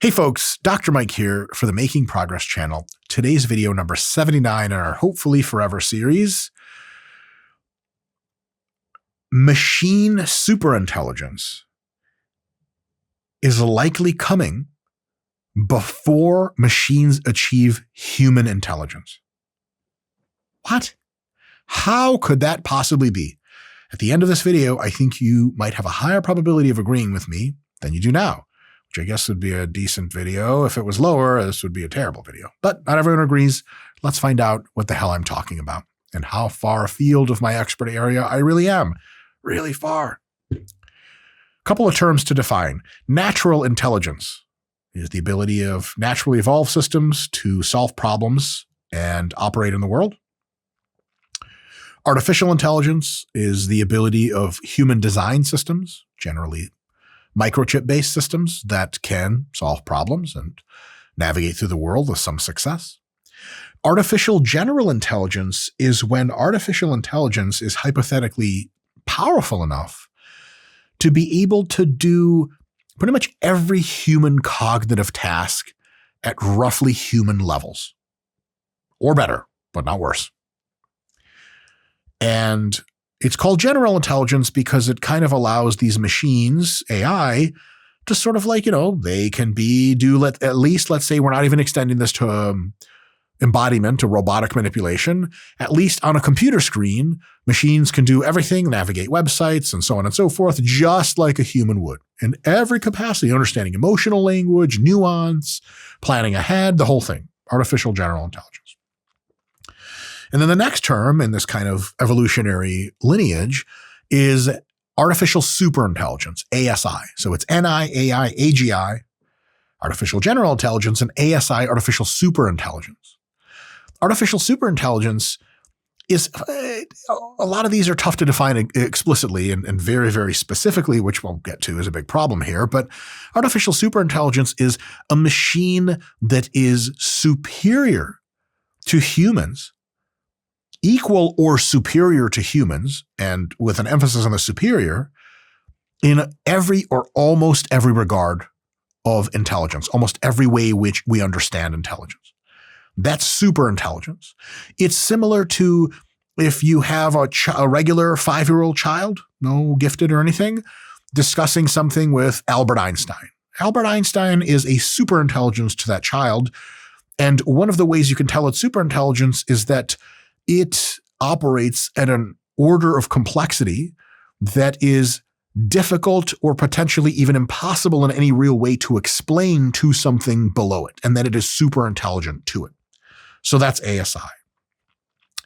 Hey folks, Dr. Mike here for the Making Progress channel. Today's video number 79 in our Hopefully Forever series. Machine superintelligence is likely coming before machines achieve human intelligence. What? How could that possibly be? At the end of this video, I think you might have a higher probability of agreeing with me than you do now, which I guess would be a decent video. If it was lower, this would be a terrible video. But not everyone agrees. Let's find out what the hell I'm talking about and how far afield of my expert area I really am. Really far. A couple of terms to define. Natural intelligence is the ability of naturally evolved systems to solve problems and operate in the world. Artificial intelligence is the ability of human design systems, generally microchip-based systems that can solve problems and navigate through the world with some success. Artificial general intelligence is when artificial intelligence is hypothetically powerful enough to be able to do pretty much every human cognitive task at roughly human levels, or better, but not worse. And it's called general intelligence because it kind of allows these machines, AI, to sort of like, they can at least, let's say we're not even extending this to embodiment, to robotic manipulation. At least on a computer screen, machines can do everything, navigate websites and so on and so forth, just like a human would. In every capacity, understanding emotional language, nuance, planning ahead, the whole thing. Artificial general intelligence. And then the next term in this kind of evolutionary lineage is artificial superintelligence, ASI. So it's NI, AI, AGI, artificial general intelligence, and ASI, artificial superintelligence. Artificial superintelligence is, a lot of these are tough to define explicitly and very, very specifically, which we'll get to is a big problem here. But artificial superintelligence is a machine that is superior to humans, equal or superior to humans, and with an emphasis on the superior, in every or almost every regard of intelligence, almost every way which we understand intelligence. That's superintelligence. It's similar to if you have a regular 5-year-old child, no gifted or anything, discussing something with Albert Einstein. Albert Einstein is a superintelligence to that child. And one of the ways you can tell it's superintelligence is that it operates at an order of complexity that is difficult or potentially even impossible in any real way to explain to something below it, and that it is super intelligent to it. So that's ASI.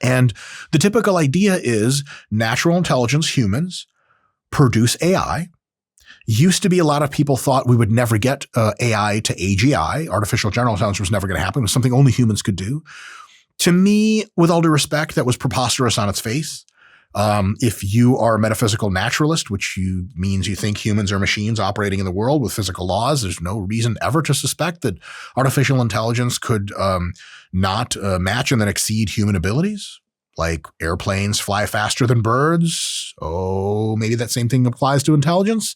And the typical idea is natural intelligence humans produce AI. Used to be a lot of people thought we would never get AI to AGI. Artificial general intelligence was never going to happen. It was something only humans could do. To me, with all due respect, that was preposterous on its face. If you are a metaphysical naturalist, which means you think humans are machines operating in the world with physical laws, there's no reason ever to suspect that artificial intelligence could not match and then exceed human abilities. Like airplanes fly faster than birds. Oh, maybe that same thing applies to intelligence.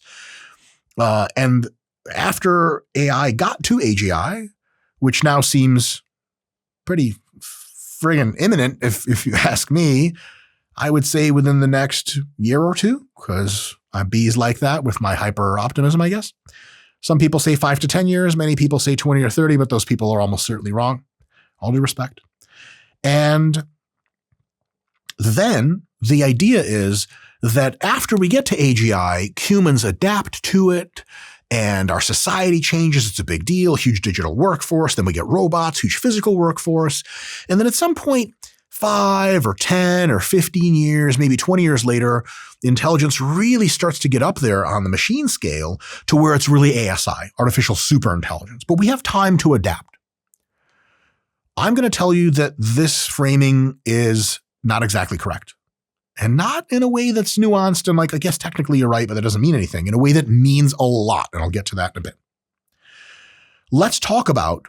And after AI got to AGI, which now seems pretty friggin' imminent, if you ask me, I would say within the next year or two, because I'm bees like that with my hyper optimism, I guess. Some people say 5 to 10 years. Many people say 20 or 30, but those people are almost certainly wrong. All due respect. And then the idea is that after we get to AGI, humans adapt to it, and our society changes. It's a big deal, huge digital workforce. Then we get robots, huge physical workforce. And then at some point, 5 or 10 or 15 years, maybe 20 years later, intelligence really starts to get up there on the machine scale to where it's really ASI, artificial superintelligence. But we have time to adapt. I'm going to tell you that this framing is not exactly correct. And not in a way that's nuanced and like, I guess technically you're right, but that doesn't mean anything. In a way that means a lot, and I'll get to that in a bit. Let's talk about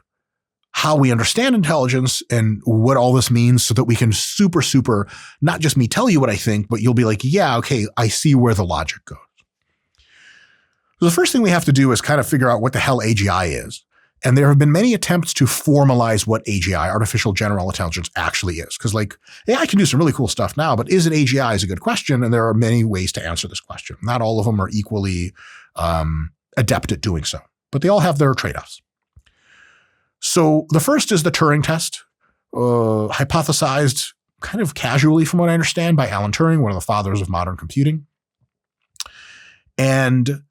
how we understand intelligence and what all this means so that we can super, not just me tell you what I think, but you'll be like, yeah, okay, I see where the logic goes. So the first thing we have to do is kind of figure out what the hell AGI is. And there have been many attempts to formalize what AGI, artificial general intelligence, actually is. Because like AI can do some really cool stuff now, but is it AGI is a good question. And there are many ways to answer this question. Not all of them are equally adept at doing so, but they all have their trade-offs. So the first is the Turing test, hypothesized kind of casually from what I understand by Alan Turing, one of the fathers of modern computing. And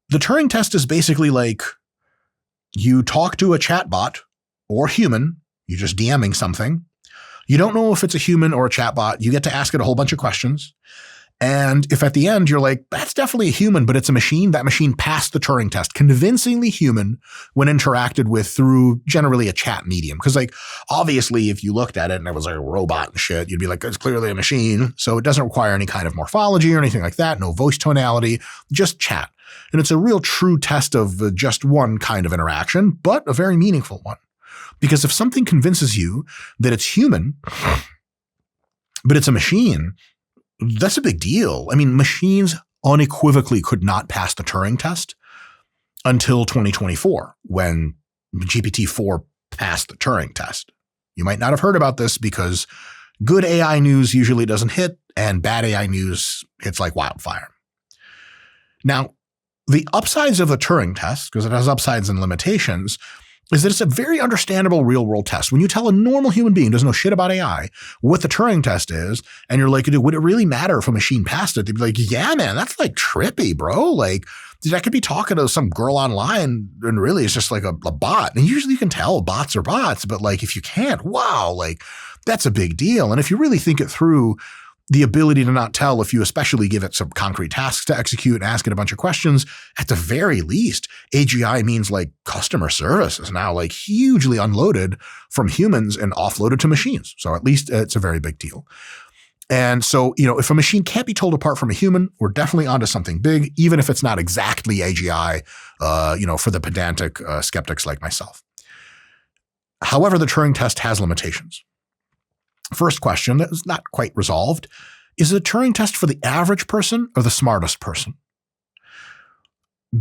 the Turing test is basically like, you talk to a chatbot or human, you're just DMing something. You don't know if it's a human or a chatbot. You get to ask it a whole bunch of questions. And if at the end you're like, that's definitely a human, but it's a machine, that machine passed the Turing test, convincingly human when interacted with through generally a chat medium. Because like, obviously, if you looked at it and it was like a robot and shit, you'd be like, it's clearly a machine. So it doesn't require any kind of morphology or anything like that. No voice tonality, just chat. And it's a real true test of just one kind of interaction, but a very meaningful one. Because if something convinces you that it's human, but it's a machine, that's a big deal. I mean, machines unequivocally could not pass the Turing test until 2024, when GPT-4 passed the Turing test. You might not have heard about this because good AI news usually doesn't hit and bad AI news hits like wildfire. Now, the upsides of the Turing test, because it has upsides and limitations, is that it's a very understandable real-world test. When you tell a normal human being who doesn't know shit about AI what the Turing test is, and you're like, dude, would it really matter if a machine passed it? They'd be like, yeah, man, that's like trippy, bro. Like, I could be talking to some girl online, and really it's just like a bot. And usually you can tell bots are bots, but like if you can't, wow, like that's a big deal. And if you really think it through, the ability to not tell, if you especially give it some concrete tasks to execute and ask it a bunch of questions, at the very least, AGI means like customer service is now like hugely unloaded from humans and offloaded to machines. So at least it's a very big deal. And so, you know, if a machine can't be told apart from a human, we're definitely onto something big, even if it's not exactly AGI, for the pedantic skeptics like myself. However, the Turing test has limitations. First question that is not quite resolved. Is the Turing test for the average person or the smartest person?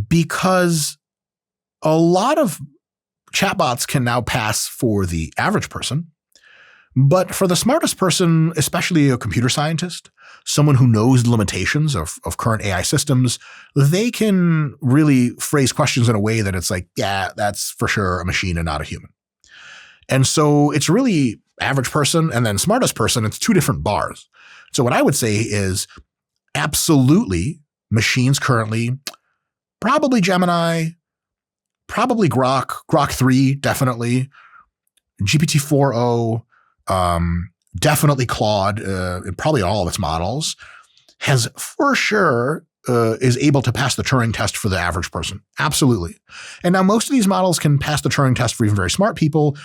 Because a lot of chatbots can now pass for the average person, but for the smartest person, especially a computer scientist, someone who knows the limitations of current AI systems, they can really phrase questions in a way that it's like, yeah, that's for sure a machine and not a human. And so it's really average person and then smartest person. It's two different bars. So what I would say is absolutely machines currently, probably Gemini, probably Grok 3, definitely, GPT-4o, definitely Claude, and probably all of its models, has for sure is able to pass the Turing test for the average person. Absolutely. And now most of these models can pass the Turing test for even very smart people,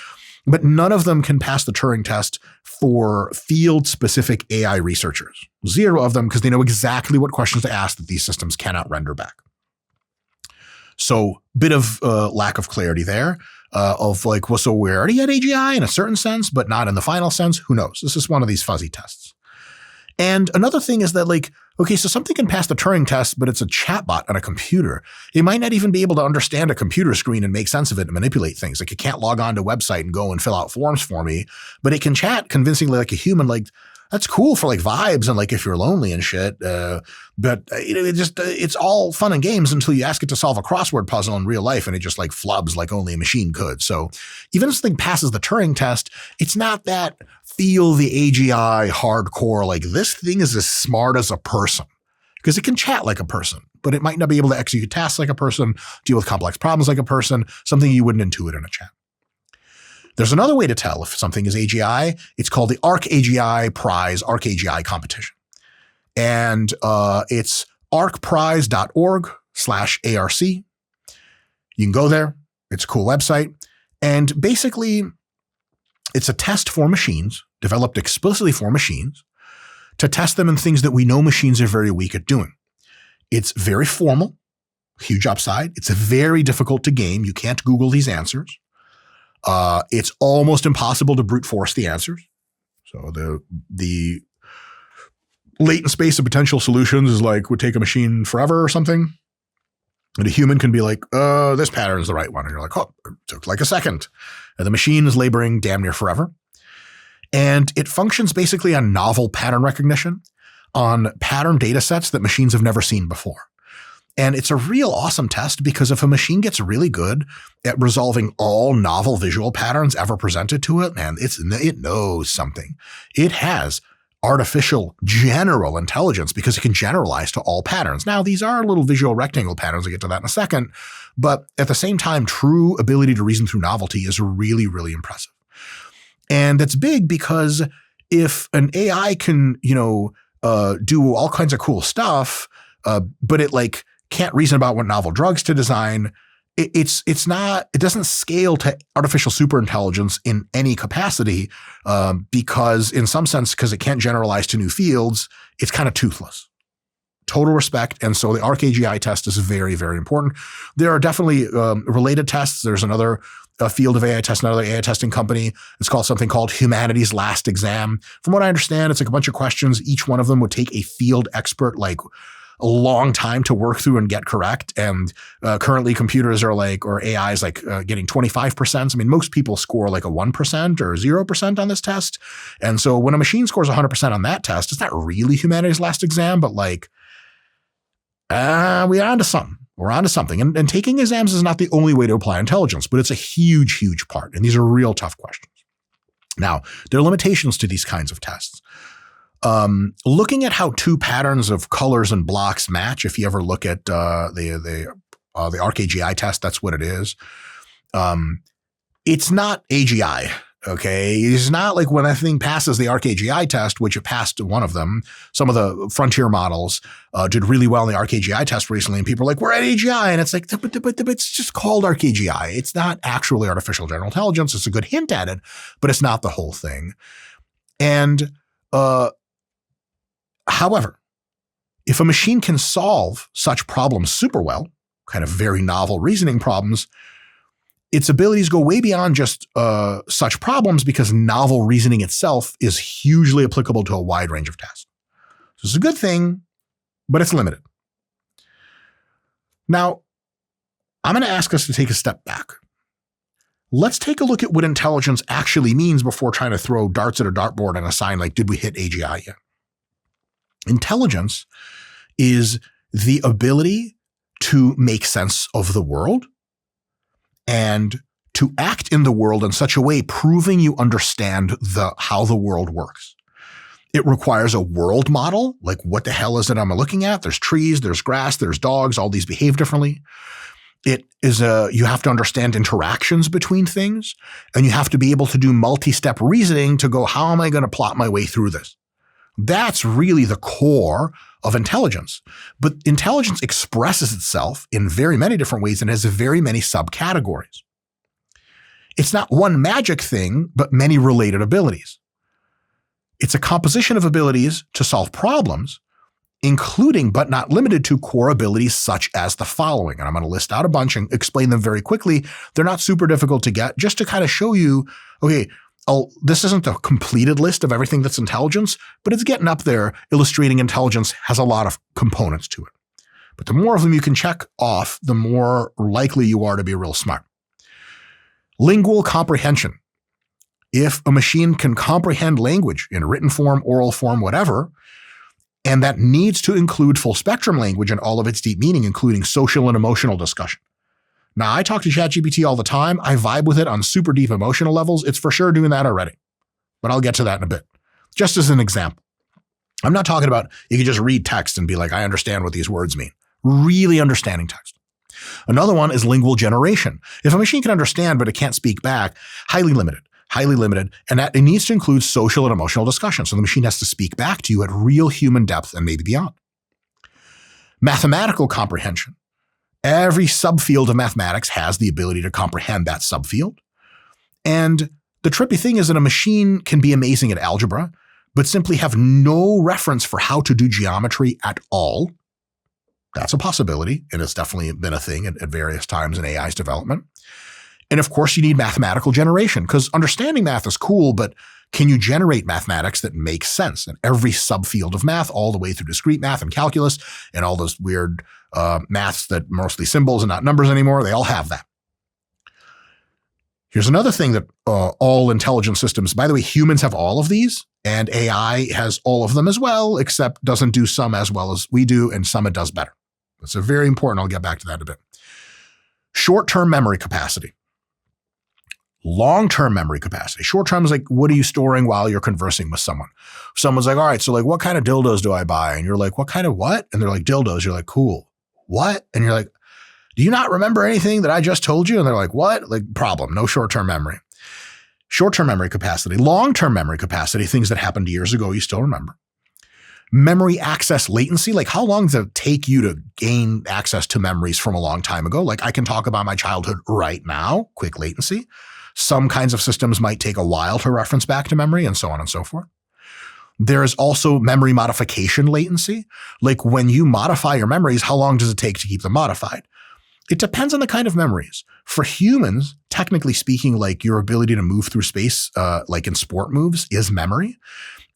but none of them can pass the Turing test for field-specific AI researchers. Zero of them, because they know exactly what questions to ask that these systems cannot render back. So bit of lack of clarity there of like, well, so we're already at AGI in a certain sense, but not in the final sense. Who knows? This is one of these fuzzy tests. And another thing is that like, okay, so something can pass the Turing test, but it's a chatbot on a computer. It might not even be able to understand a computer screen and make sense of it and manipulate things. Like it can't log on to a website and go and fill out forms for me, but it can chat convincingly like a human. Like that's cool for like vibes and like if you're lonely and shit. But it's all fun and games until you ask it to solve a crossword puzzle in real life and it just like flubs like only a machine could. So even if something passes the Turing test, it's not that feel the AGI hardcore, like this thing is as smart as a person because it can chat like a person, but it might not be able to execute tasks like a person, deal with complex problems like a person, something you wouldn't intuit in a chat. There's another way to tell if something is AGI. It's called the ArcAGI Prize, ArcAGI competition. And it's arcprize.org/ARC. You can go there. It's a cool website. And basically, it's a test for machines, developed explicitly for machines, to test them in things that we know machines are very weak at doing. It's very formal, huge upside. It's very difficult to game. You can't Google these answers. It's almost impossible to brute force the answers. So the latent space of potential solutions is like would take a machine forever or something. And a human can be like, this pattern is the right one. And you're like, oh, Took like a second. And the machine is laboring damn near forever. And it functions basically on novel pattern recognition, on pattern data sets that machines have never seen before. And it's a real awesome test because if a machine gets really good at resolving all novel visual patterns ever presented to it, man, it knows something. It has artificial general intelligence because it can generalize to all patterns. Now, these are little visual rectangle patterns. I'll get to that in a second. But at the same time, true ability to reason through novelty is really, really impressive. And that's big because if an AI can, do all kinds of cool stuff, but it like can't reason about what novel drugs to design, it doesn't scale to artificial superintelligence in any capacity because in some sense, because it can't generalize to new fields, it's kind of toothless. Total respect. And so the ArcAGI test is very, very important. There are definitely related tests. There's another field of AI test, another AI testing company. It's called something called Humanity's Last Exam. From what I understand, it's like a bunch of questions. Each one of them would take a field expert like a long time to work through and get correct. And currently computers are like, or AI is like getting 25%. I mean, most people score like a 1% or 0% on this test. And so when a machine scores 100% on that test, it's not really Humanity's Last Exam, but like, we're onto something. We're onto something. And taking exams is not the only way to apply intelligence, but it's a huge, huge part. And these are real tough questions. Now, there are limitations to these kinds of tests. Looking at how two patterns of colors and blocks match, if you ever look at the ArcAGI test, that's what it is. It's not AGI. Okay. It's not like when a thing passes the ArcAGI test, which it passed one of them. Some of the frontier models did really well in the ArcAGI test recently, and people are like, we're at AGI. And it's like, but it's just called ArcAGI. It's not actually artificial general intelligence. It's a good hint at it, but it's not the whole thing. And however, if a machine can solve such problems super well, kind of very novel reasoning problems, its abilities go way beyond just such problems because novel reasoning itself is hugely applicable to a wide range of tasks. So it's a good thing, but it's limited. Now, I'm going to ask us to take a step back. Let's take a look at what intelligence actually means before trying to throw darts at a dartboard and assign like, did we hit AGI yet? Intelligence is the ability to make sense of the world and to act in the world in such a way proving you understand how the world works. It requires a world model, like what the hell is it I'm looking at? There's trees, there's grass, there's dogs, all these behave differently. It is you have to understand interactions between things, and you have to be able to do multi-step reasoning to go, how am I going to plot my way through this? That's really the core of intelligence. But intelligence expresses itself in very many different ways and has very many subcategories. It's not one magic thing, but many related abilities. It's a composition of abilities to solve problems, including but not limited to core abilities such as the following. And I'm going to list out a bunch and explain them very quickly. They're not super difficult to get, just to kind of show you, okay, this isn't a completed list of everything that's intelligence, but it's getting up there illustrating intelligence has a lot of components to it. But the more of them you can check off, the more likely you are to be real smart. Lingual comprehension. If a machine can comprehend language in written form, oral form, whatever, and that needs to include full spectrum language and all of its deep meaning, including social and emotional discussion. Now, I talk to ChatGPT all the time. I vibe with it on super deep emotional levels. It's for sure doing that already, but I'll get to that in a bit. Just as an example, I'm not talking about you can just read text and be like, I understand what these words mean. Really understanding text. Another one is lingual generation. If a machine can understand, but it can't speak back, highly limited, and that it needs to include social and emotional discussion. So the machine has to speak back to you at real human depth and maybe beyond. Mathematical comprehension. Every subfield of mathematics has the ability to comprehend that subfield. And the trippy thing is that a machine can be amazing at algebra, but simply have no reference for how to do geometry at all. That's a possibility, and it's definitely been a thing at various times in AI's development. And of course, you need mathematical generation, because understanding math is cool, but can you generate mathematics that makes sense in every subfield of math, all the way through discrete math and calculus and all those weird maths that mostly symbols and not numbers anymore? They all have that. Here's another thing that all intelligent systems, by the way, humans have all of these, and AI has all of them as well, except doesn't do some as well as we do, and some it does better. That's a very important. I'll get back to that in a bit. Short-term memory capacity. Long-term memory capacity. Short-term is like, what are you storing while you're conversing with someone? Someone's like, all right, so like, what kind of dildos do I buy? And you're like, what kind of what? And they're like, dildos. You're like, cool. What? And you're like, do you not remember anything that I just told you? And they're like, what? Like, problem, no short-term memory. Short-term memory capacity. Long-term memory capacity, things that happened years ago you still remember. Memory access latency, like how long does it take you to gain access to memories from a long time ago? Like I can talk about my childhood right now, quick latency. Some kinds of systems might take a while to reference back to memory and so on and so forth. There is also memory modification latency. Like when you modify your memories, how long does it take to keep them modified? It depends on the kind of memories. For humans, technically speaking, like your ability to move through space, like in sport moves, is memory.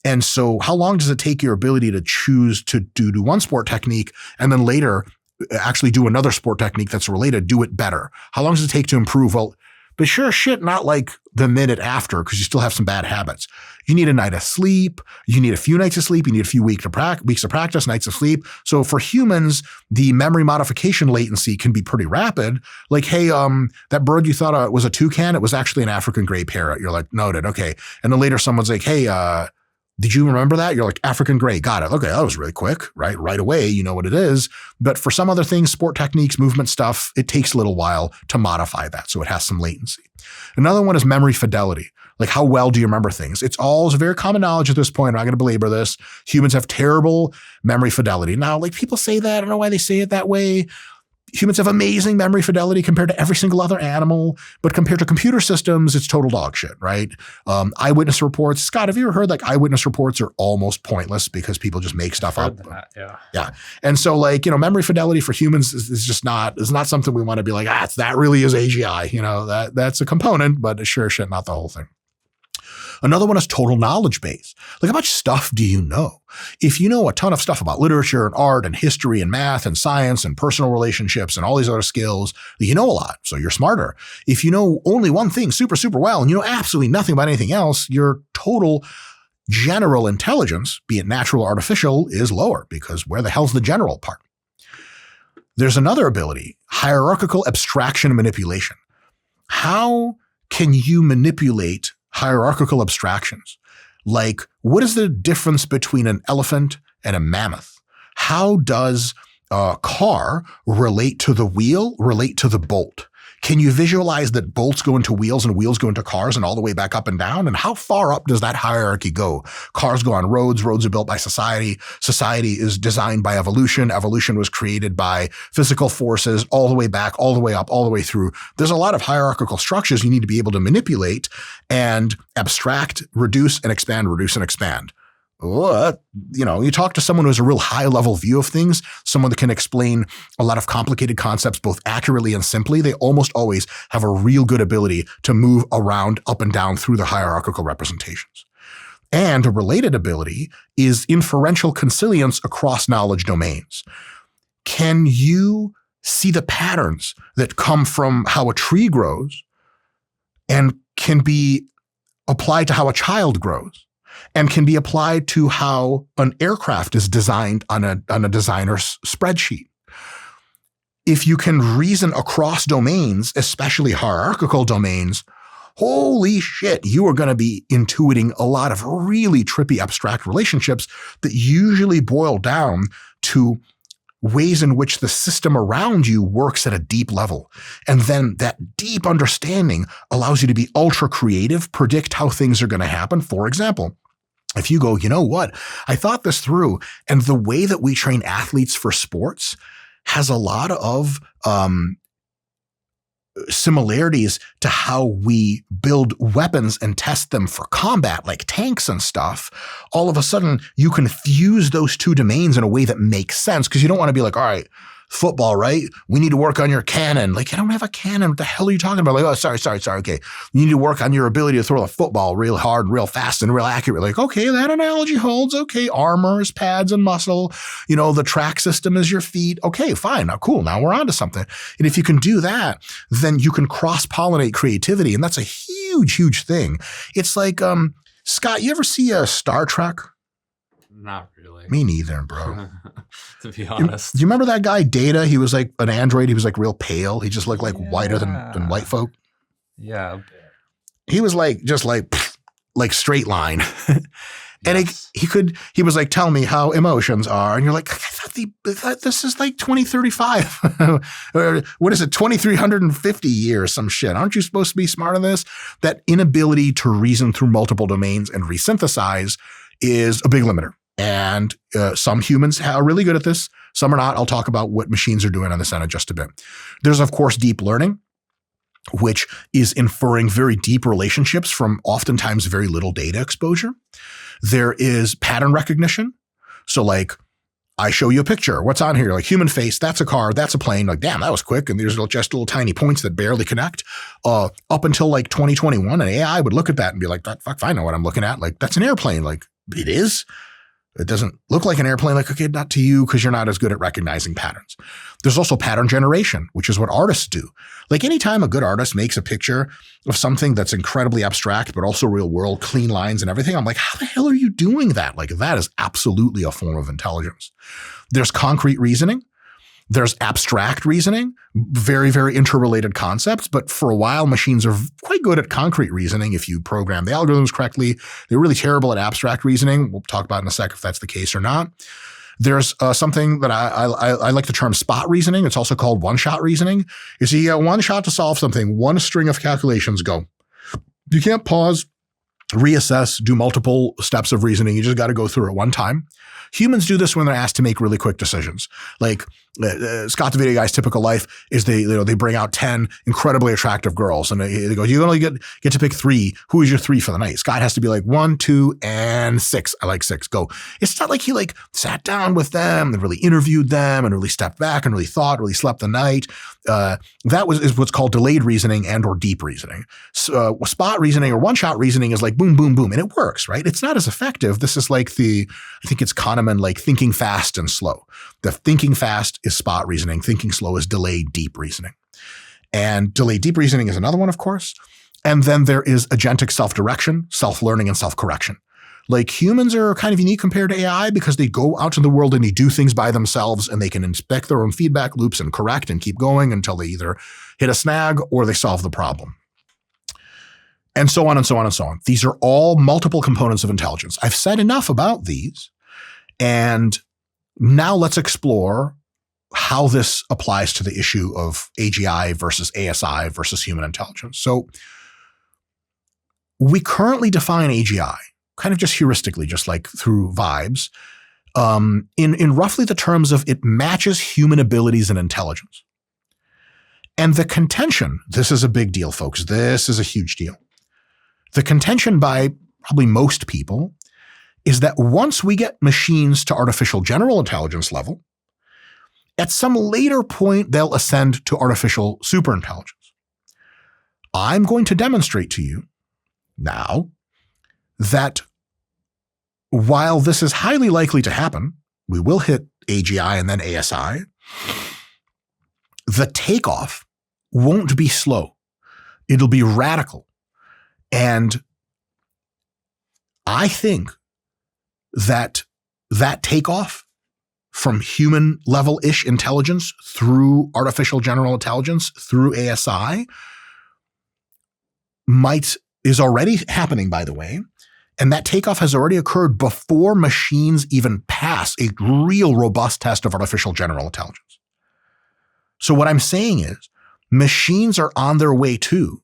And so how long does it take your ability to choose to do one sport technique and then later actually do another sport technique that's related, do it better? How long does it take to improve? Well, but sure shit, not like the minute after, because you still have some bad habits. You need a night of sleep. You need a few nights of sleep. You need a few weeks of practice, nights of sleep. So for humans, the memory modification latency can be pretty rapid. Like, hey, that bird you thought was a toucan, it was actually an African gray parrot. You're like, noted, okay. And then later someone's like, hey, did you remember that? You're like, African gray, got it. Okay, that was really quick, right? Right away, you know what it is. But for some other things, sport techniques, movement stuff, it takes a little while to modify that. So it has some latency. Another one is memory fidelity. Like how well do you remember things? It's all very common knowledge at this point. I'm not going to belabor this. Humans have terrible memory fidelity. Now, like people say that, I don't know why they say it that way. Humans have amazing memory fidelity compared to every single other animal, but compared to computer systems, it's total dog shit, right? Eyewitness reports. Scott, have you ever heard like eyewitness reports are almost pointless because people just make stuff up? Yeah. And so like, memory fidelity for humans is just not something we want to be like, that really is AGI. That's a component, but sure shit, not the whole thing. Another one is total knowledge base. Like how much stuff do you know? If you know a ton of stuff about literature and art and history and math and science and personal relationships and all these other skills, you know a lot, so you're smarter. If you know only one thing super, super well and you know absolutely nothing about anything else, your total general intelligence, be it natural or artificial, is lower because where the hell's the general part? There's another ability, hierarchical abstraction and manipulation. How can you manipulate hierarchical abstractions? Like, what is the difference between an elephant and a mammoth? How does a car relate to the wheel, relate to the bolt? Can you visualize that bolts go into wheels and wheels go into cars and all the way back up and down? And how far up does that hierarchy go? Cars go on roads. Roads are built by society. Society is designed by evolution. Evolution was created by physical forces all the way back, all the way up, all the way through. There's a lot of hierarchical structures you need to be able to manipulate and abstract, reduce, and expand, reduce, and expand. You talk to someone who has a real high level view of things, someone that can explain a lot of complicated concepts both accurately and simply. They almost always have a real good ability to move around up and down through the hierarchical representations. And a related ability is inferential consilience across knowledge domains. Can you see the patterns that come from how a tree grows and can be applied to how a child grows? And can be applied to how an aircraft is designed on a designer's spreadsheet. If you can reason across domains, especially hierarchical domains, holy shit, you are going to be intuiting a lot of really trippy abstract relationships that usually boil down to ways in which the system around you works at a deep level. And then that deep understanding allows you to be ultra creative, predict how things are going to happen. For example, if you go, you know what, I thought this through, and the way that we train athletes for sports has a lot of similarities to how we build weapons and test them for combat, like tanks and stuff. All of a sudden, you can fuse those two domains in a way that makes sense because you don't want to be like, all right, football, right? We need to work on your cannon. Like, I don't have a cannon. What the hell are you talking about? Like, oh, sorry. Okay. You need to work on your ability to throw the football real hard, real fast, and real accurate. Like, okay, that analogy holds. Okay, armor is pads and muscle. The track system is your feet. Okay, fine. Now, cool. Now we're on to something. And if you can do that, then you can cross-pollinate creativity. And that's a huge, huge thing. It's like, Scott, you ever see Star Trek? Not really. Me neither, bro. To be honest. Do you remember that guy, Data? He was like an android. He was like real pale. He just looked like whiter than white folk. Yeah. He was like, just like straight line. And Yes. he was like, tell me how emotions are. And you're like, I thought this is like 2035. Or what is it, 2350 years, some shit. Aren't you supposed to be smart on this? That inability to reason through multiple domains and resynthesize is a big limiter. And some humans are really good at this. Some are not. I'll talk about what machines are doing on this end in just a bit. There's, of course, deep learning, which is inferring very deep relationships from oftentimes very little data exposure. There is pattern recognition. So like, I show you a picture. What's on here? Like human face, that's a car, that's a plane. Like, damn, that was quick. And there's just little tiny points that barely connect. Up until like 2021, an AI would look at that and be like, fuck, I know what I'm looking at. Like, that's an airplane. Like, it is. It doesn't look like an airplane. Like, okay, not to you because you're not as good at recognizing patterns. There's also pattern generation, which is what artists do. Like anytime a good artist makes a picture of something that's incredibly abstract, but also real world, clean lines and everything, I'm like, how the hell are you doing that? Like, that is absolutely a form of intelligence. There's concrete reasoning. There's abstract reasoning, very, very interrelated concepts. But for a while, machines are quite good at concrete reasoning. If you program the algorithms correctly, they're really terrible at abstract reasoning. We'll talk about in a sec if that's the case or not. There's something that I like the term spot reasoning. It's also called one-shot reasoning. You see, one shot to solve something, one string of calculations, go. You can't pause, reassess, do multiple steps of reasoning. You just got to go through it one time. Humans do this when they're asked to make really quick decisions. Like Scott the Video Guy's typical life is they bring out 10 incredibly attractive girls and they go, you only get to pick 3. Who is your 3 for the night? Scott has to be like 1, 2, and 6. I like 6. Go. It's not like he like sat down with them and really interviewed them and really stepped back and really thought, really slept the night. That is what's called delayed reasoning and or deep reasoning. So, spot reasoning or one-shot reasoning is like boom, boom, boom, and it works, right? It's not as effective. This is like I think it's Kahneman, like thinking fast and slow. The thinking fast is spot reasoning. Thinking slow is delayed deep reasoning. And delayed deep reasoning is another one, of course. And then there is agentic self-direction, self-learning, and self-correction. Like humans are kind of unique compared to AI because they go out to the world and they do things by themselves and they can inspect their own feedback loops and correct and keep going until they either hit a snag or they solve the problem. And so on and so on and so on. These are all multiple components of intelligence. I've said enough about these. And now let's explore how this applies to the issue of AGI versus ASI versus human intelligence. So we currently define AGI kind of just heuristically, just like through vibes, in roughly the terms of it matches human abilities and intelligence. And the contention, this is a big deal, folks. This is a huge deal. The contention by probably most people is that once we get machines to artificial general intelligence level, at some later point, they'll ascend to artificial superintelligence. I'm going to demonstrate to you now that while this is highly likely to happen, we will hit AGI and then ASI, the takeoff won't be slow. It'll be radical. And I think that takeoff from human level-ish intelligence through artificial general intelligence through ASI is already happening, by the way. And that takeoff has already occurred before machines even pass a real robust test of artificial general intelligence. So what I'm saying is machines are on their way to,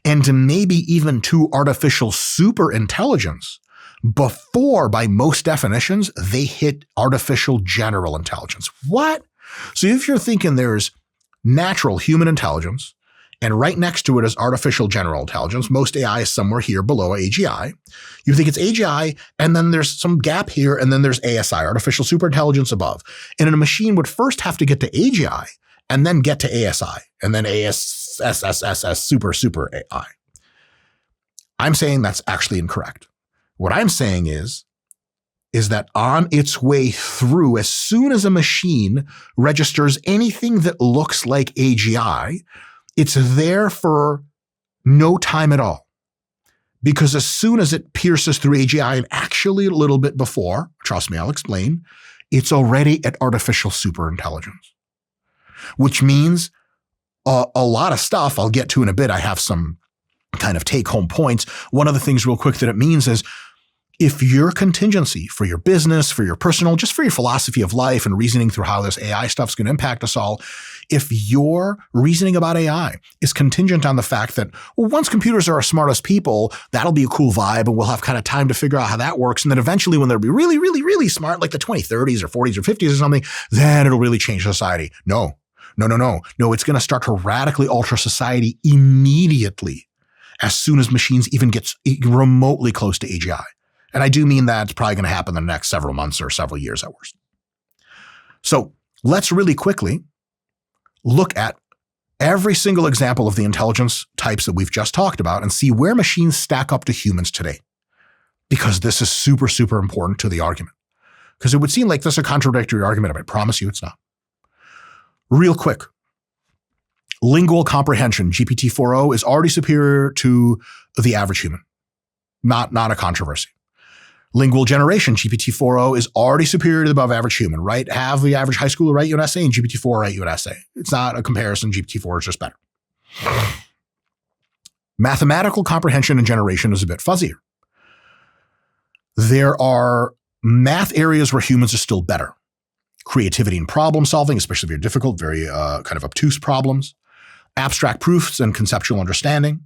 and maybe even to artificial superintelligence before, by most definitions, they hit artificial general intelligence. What? So if you're thinking there's natural human intelligence and right next to it is artificial general intelligence. Most AI is somewhere here below AGI. You think it's AGI, and then there's some gap here, and then there's ASI, artificial superintelligence above. And a machine would first have to get to AGI, and then get to ASI, and then ASSSSS, super AI. I'm saying that's actually incorrect. What I'm saying is that on its way through, as soon as a machine registers anything that looks like AGI, it's there for no time at all. Because as soon as it pierces through AGI, and actually a little bit before, trust me, I'll explain, it's already at artificial superintelligence. Which means a lot of stuff I'll get to in a bit. I have some kind of take-home points. One of the things real quick that it means is if your contingency for your business, for your personal, just for your philosophy of life and reasoning through how this AI stuff's going to impact us all, if your reasoning about AI is contingent on the fact that, well, once computers are our smartest people, that'll be a cool vibe and we'll have kind of time to figure out how that works. And then eventually when they'll be really, really, really smart, like the 2030s or 40s or 50s or something, then it'll really change society. No, it's going to start to radically alter society immediately as soon as machines even get remotely close to AGI. And I do mean that it's probably going to happen in the next several months or several years at worst. So let's really quickly look at every single example of the intelligence types that we've just talked about and see where machines stack up to humans today. Because this is super, super important to the argument. Because it would seem like this is a contradictory argument, but I promise you it's not. Real quick, lingual comprehension, GPT-4o, is already superior to the average human. Not a controversy. Lingual generation, GPT-4o, is already superior to the above average human, right? Have the average high schooler write you an essay and GPT-4 write you an essay. It's not a comparison. GPT-4 is just better. Mathematical comprehension and generation is a bit fuzzier. There are math areas where humans are still better. Creativity and problem solving, especially very difficult, very kind of obtuse problems. Abstract proofs and conceptual understanding.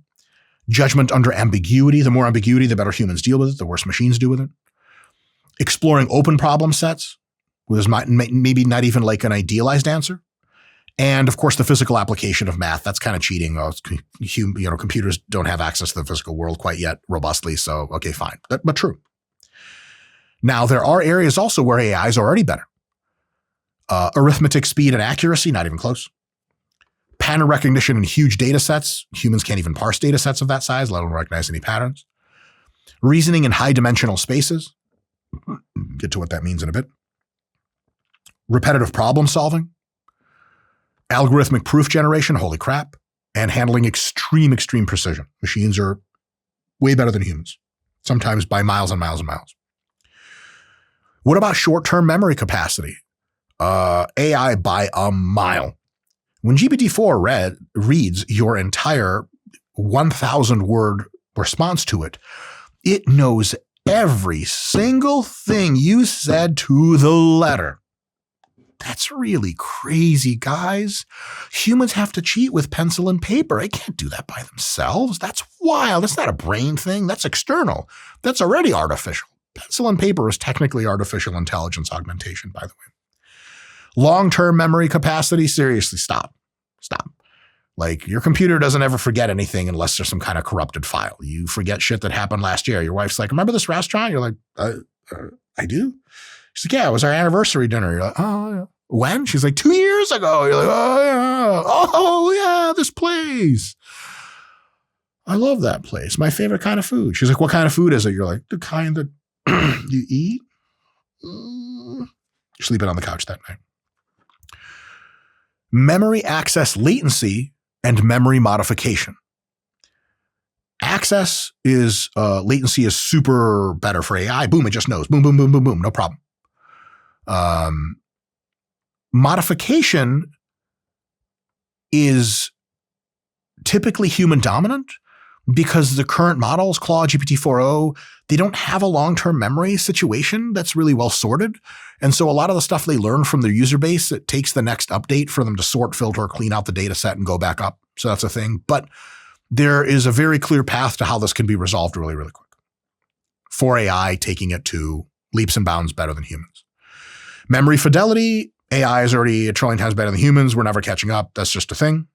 Judgment under ambiguity. The more ambiguity, the better humans deal with it, the worse machines do with it. Exploring open problem sets, where there's maybe not even like an idealized answer. And of course, the physical application of math. That's kind of cheating. Computers don't have access to the physical world quite yet robustly. So, okay, fine. But true. Now, there are areas also where AI is already better. Arithmetic speed and accuracy, not even close. Pattern recognition in huge data sets. Humans can't even parse data sets of that size, let alone recognize any patterns. Reasoning in high dimensional spaces. Get to what that means in a bit. Repetitive problem solving. Algorithmic proof generation, holy crap. And handling extreme precision. Machines are way better than humans, sometimes by miles and miles and miles. What about short-term memory capacity? AI by a mile. When GPT-4 reads your entire 1,000-word response to it, it knows every single thing you said to the letter. That's really crazy, guys. Humans have to cheat with pencil and paper. They can't do that by themselves. That's wild. That's not a brain thing. That's external. That's already artificial. Pencil and paper is technically artificial intelligence augmentation, by the way. Long-term memory capacity, seriously, stop. Like, your computer doesn't ever forget anything unless there's some kind of corrupted file. You forget shit that happened last year. Your wife's like, remember this restaurant? You're like, I do? She's like, yeah, it was our anniversary dinner. You're like, oh, yeah. When? She's like, 2 years ago. You're like, oh, yeah, this place. I love that place. My favorite kind of food. She's like, what kind of food is it? You're like, the kind that you eat? You're sleeping on the couch that night. Memory access latency and memory modification. Access is, latency is super better for AI. Boom, it just knows. Boom, boom, boom, boom, boom, no problem. Modification is typically human dominant because the current models, Claude, GPT-4o, they don't have a long-term memory situation that's really well sorted. And so a lot of the stuff they learn from their user base, it takes the next update for them to sort, filter, clean out the data set and go back up. So that's a thing. But there is a very clear path to how this can be resolved really, really quick. For AI, taking it to leaps and bounds better than humans. Memory fidelity, AI is already a trillion times better than humans. We're never catching up. That's just a thing.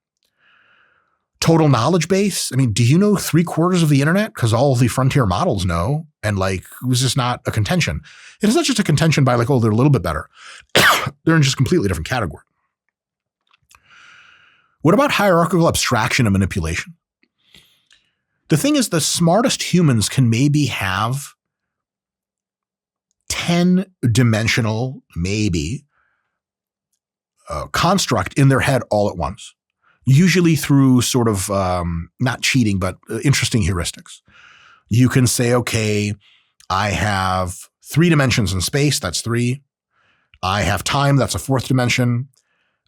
Total knowledge base. I mean, do you know 3/4 of the internet? Because all the frontier models know. And like, it was just not a contention. It is not just a contention by like, oh, they're a little bit better. They're in just completely different category. What about hierarchical abstraction and manipulation? The thing is, the smartest humans can maybe have 10-dimensional, maybe, construct in their head all at once, usually through sort of not cheating, but interesting heuristics. You can say, okay, I have 3 dimensions in space. That's 3. I have time. That's a 4th dimension.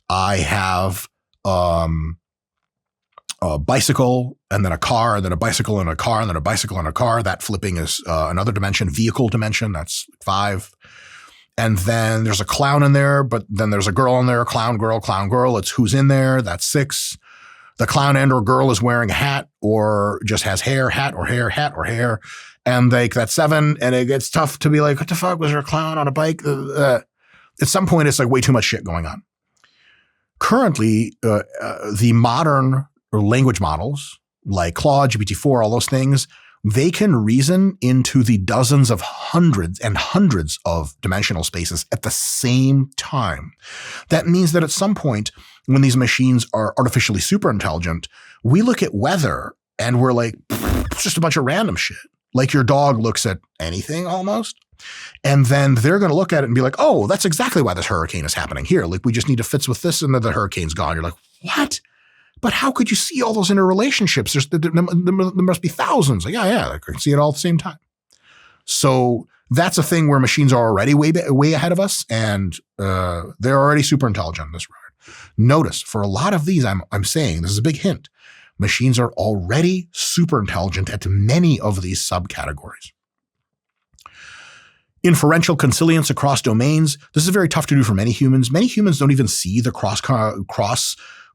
I have a bicycle and then a car and then a bicycle and a car and then a bicycle and a car. That flipping is another dimension, vehicle dimension. That's 5. And then there's a clown in there, but then there's a girl in there, clown girl. It's who's in there. That's 6. The clown and or girl is wearing a hat or just has hair, hat or hair. And like that's 7. And it gets tough to be like, what the fuck, was there a clown on a bike? At some point, it's like way too much shit going on. Currently, the modern language models like Claude, GPT-4, all those things, they can reason into the dozens of hundreds and hundreds of dimensional spaces at the same time. That means that at some point, when these machines are artificially super intelligent, we look at weather and we're like, it's just a bunch of random shit. Like your dog looks at anything almost. And then they're going to look at it and be like, oh, that's exactly why this hurricane is happening here. Like we just need to fix with this and then the hurricane's gone. You're like, what? But how could you see all those interrelationships? There must be thousands. Like, yeah, I can see it all at the same time. So that's a thing where machines are already way ahead of us, and they're already super intelligent in this regard. Notice, for a lot of these, I'm saying, this is a big hint, machines are already super intelligent at many of these subcategories. Inferential consilience across domains. This is very tough to do for many humans. Many humans don't even see the cross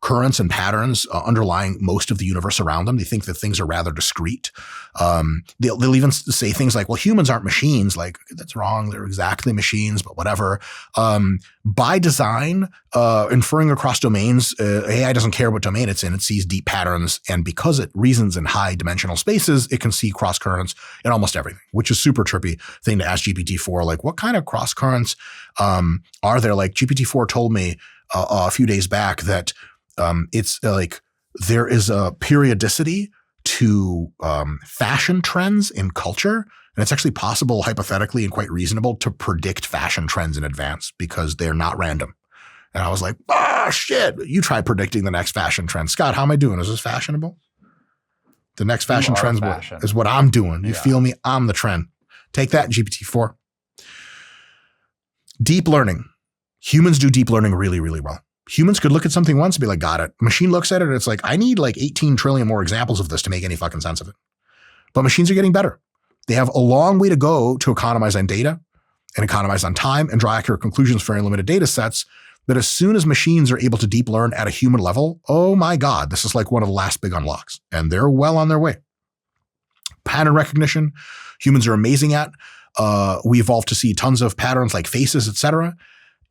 currents and patterns underlying most of the universe around them. They think that things are rather discrete. They'll even say things like, well, humans aren't machines. Like, that's wrong. They're exactly machines, but whatever. By design, inferring across domains, AI doesn't care what domain it's in. It sees deep patterns. And because it reasons in high dimensional spaces, it can see cross currents in almost everything, which is super trippy thing to ask GPT-4. Like, what kind of cross currents are there? Like, GPT-4 told me a few days back that it's like there is a periodicity to fashion trends in culture. And it's actually possible, hypothetically and quite reasonable, to predict fashion trends in advance because they're not random. And I was like, shit, you try predicting the next fashion trend. Scott, how am I doing? Is this fashionable? The next fashion trend is what I'm doing. You feel me? I'm the trend. Take that, GPT-4. Deep learning. Humans do deep learning really, really well. Humans could look at something once and be like, got it. Machine looks at it and it's like, I need like 18 trillion more examples of this to make any fucking sense of it. But machines are getting better. They have a long way to go to economize on data and economize on time and draw accurate conclusions for very limited data sets. But as soon as machines are able to deep learn at a human level, oh my God, this is like one of the last big unlocks. And they're well on their way. Pattern recognition, humans are amazing at. We evolved to see tons of patterns like faces, etc.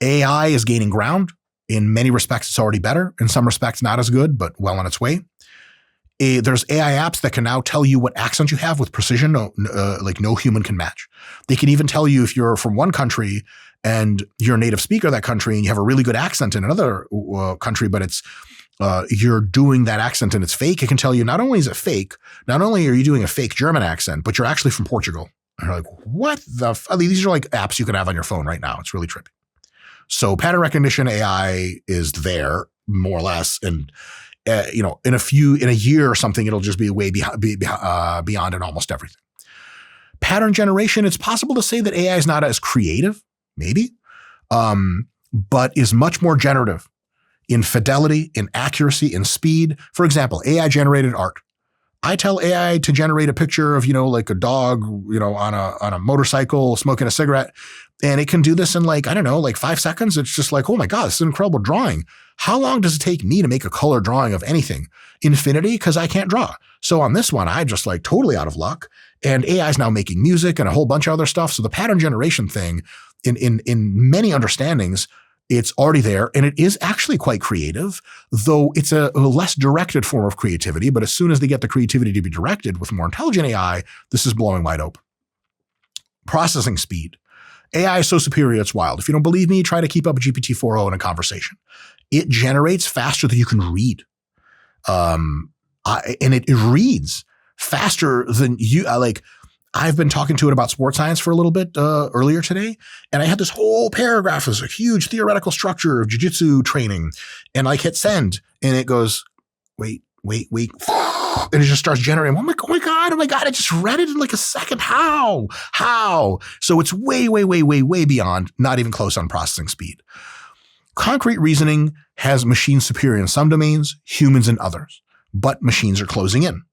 AI is gaining ground. In many respects, it's already better. In some respects, not as good, but well on its way. There's AI apps that can now tell you what accent you have with precision, like no human can match. They can even tell you if you're from one country and you're a native speaker of that country and you have a really good accent in another country, but it's you're doing that accent and it's fake. It can tell you not only is it fake, not only are you doing a fake German accent, but you're actually from Portugal. And you're like, what the I mean, these are like apps you can have on your phone right now. It's really trippy. So pattern recognition AI is there more or less. And, in a year or something, it'll just be way beyond in almost everything. Pattern generation, it's possible to say that AI is not as creative, maybe, but is much more generative in fidelity, in accuracy, in speed. For example, AI generated art. I tell AI to generate a picture of, like a dog, on a motorcycle smoking a cigarette. And it can do this in 5 seconds. It's just like, oh my God, this is an incredible drawing. How long does it take me to make a color drawing of anything? Infinity, because I can't draw. So on this one, I just totally out of luck. And AI is now making music and a whole bunch of other stuff. So the pattern generation thing in many understandings It's already there, and it is actually quite creative, though it's a less directed form of creativity. But as soon as they get the creativity to be directed with more intelligent AI, this is blowing wide open. Processing speed. AI is so superior, it's wild. If you don't believe me, try to keep up with GPT-4o in a conversation. It generates faster than you can read. And it reads faster than you, I've been talking to it about sports science for a little bit earlier today, and I had this whole paragraph as a huge theoretical structure of jiu-jitsu training, and I hit send, and it goes, wait, and it just starts generating. Oh my God, I just read it in like a second. How? So it's way beyond, not even close on processing speed. Concrete reasoning has machines superior in some domains, humans in others, but machines are closing in.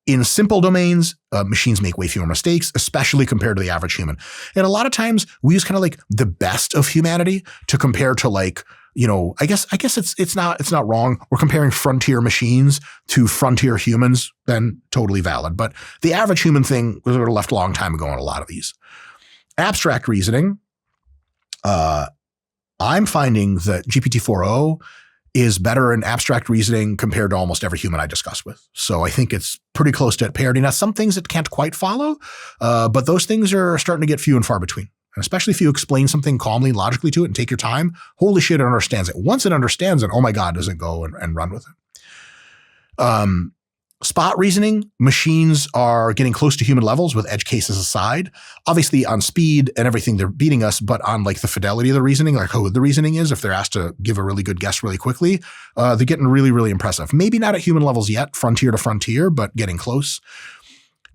In simple domains, machines make way fewer mistakes, especially compared to the average human. And a lot of times we use kind of like the best of humanity to compare to I guess it's not wrong. We're comparing frontier machines to frontier humans, then totally valid. But the average human thing was sort of left a long time ago on a lot of these. Abstract reasoning, I'm finding that GPT-4o is better in abstract reasoning compared to almost every human I discuss with. So I think it's pretty close to parity. Now, some things it can't quite follow, but those things are starting to get few and far between. And especially if you explain something calmly, logically to it and take your time, holy shit, it understands it. Once it understands it, oh my God, does it go and run with it. Spot reasoning, machines are getting close to human levels with edge cases aside. Obviously on speed and everything, they're beating us, but on like the fidelity of the reasoning, like how good the reasoning is, if they're asked to give a really good guess really quickly, they're getting really impressive. Maybe not at human levels yet, frontier to frontier, but getting close.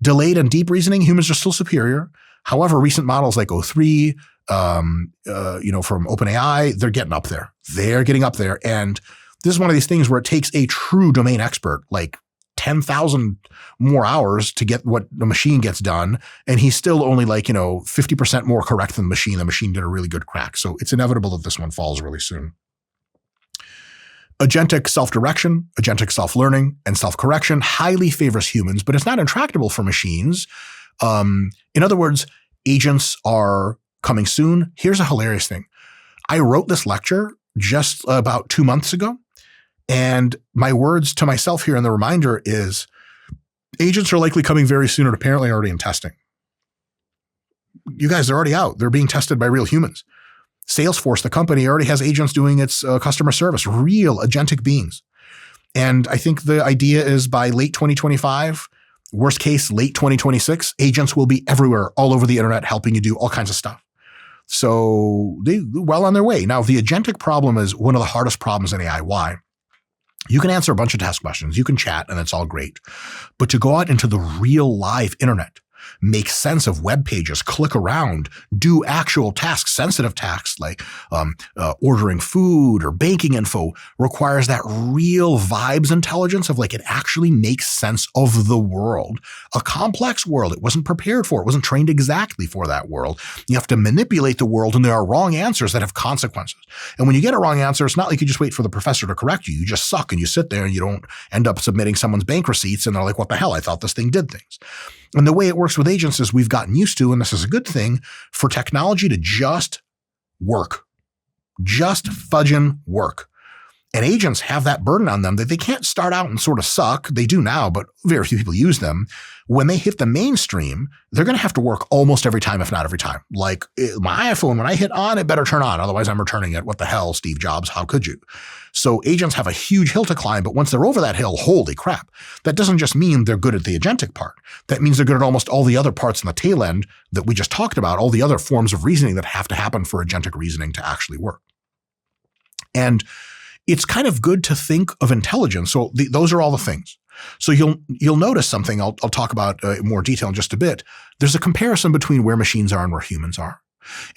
Delayed and deep reasoning, humans are still superior. However, recent models like O3, from OpenAI, they're getting up there. They're getting up there. And this is one of these things where it takes a true domain expert, like 10,000 more hours to get what the machine gets done. And he's still only 50% more correct than the machine. The machine did a really good crack. So it's inevitable that this one falls really soon. Agentic self-direction, agentic self-learning, and self-correction highly favors humans, but it's not intractable for machines. In other words, agents are coming soon. Here's a hilarious thing. I wrote this lecture just about 2 months ago. And my words to myself here in the reminder is agents are likely coming very soon and apparently already in testing. You guys are already out. They're being tested by real humans. Salesforce, the company, already has agents doing its customer service, real agentic beings. And I think the idea is by late 2025, worst case, late 2026, agents will be everywhere, all over the internet, helping you do all kinds of stuff. So they're well on their way. Now, the agentic problem is one of the hardest problems in AI. Why? You can answer a bunch of task questions. You can chat, and it's all great. But to go out into the real live internet, make sense of web pages, click around, do actual tasks, sensitive tasks like ordering food or banking info requires that real vibes intelligence of it actually makes sense of the world, a complex world. It wasn't prepared for. It wasn't trained exactly for that world. You have to manipulate the world, and there are wrong answers that have consequences. And when you get a wrong answer, it's not like you just wait for the professor to correct you. You just suck and you sit there and you don't end up submitting someone's bank receipts and they're like, what the hell? I thought this thing did things. And the way it works with agents is we've gotten used to, and this is a good thing, for technology to just work, just fudging work. And agents have that burden on them that they can't start out and sort of suck. They do now, but very few people use them. When they hit the mainstream, they're going to have to work almost every time, if not every time. Like my iPhone, when I hit on, it better turn on. Otherwise, I'm returning it. What the hell, Steve Jobs? How could you? So agents have a huge hill to climb, but once they're over that hill, holy crap. That doesn't just mean they're good at the agentic part. That means they're good at almost all the other parts in the tail end that we just talked about, all the other forms of reasoning that have to happen for agentic reasoning to actually work. And it's kind of good to think of intelligence. So those are all the things. So you'll notice something I'll talk about in more detail in just a bit. There's a comparison between where machines are and where humans are.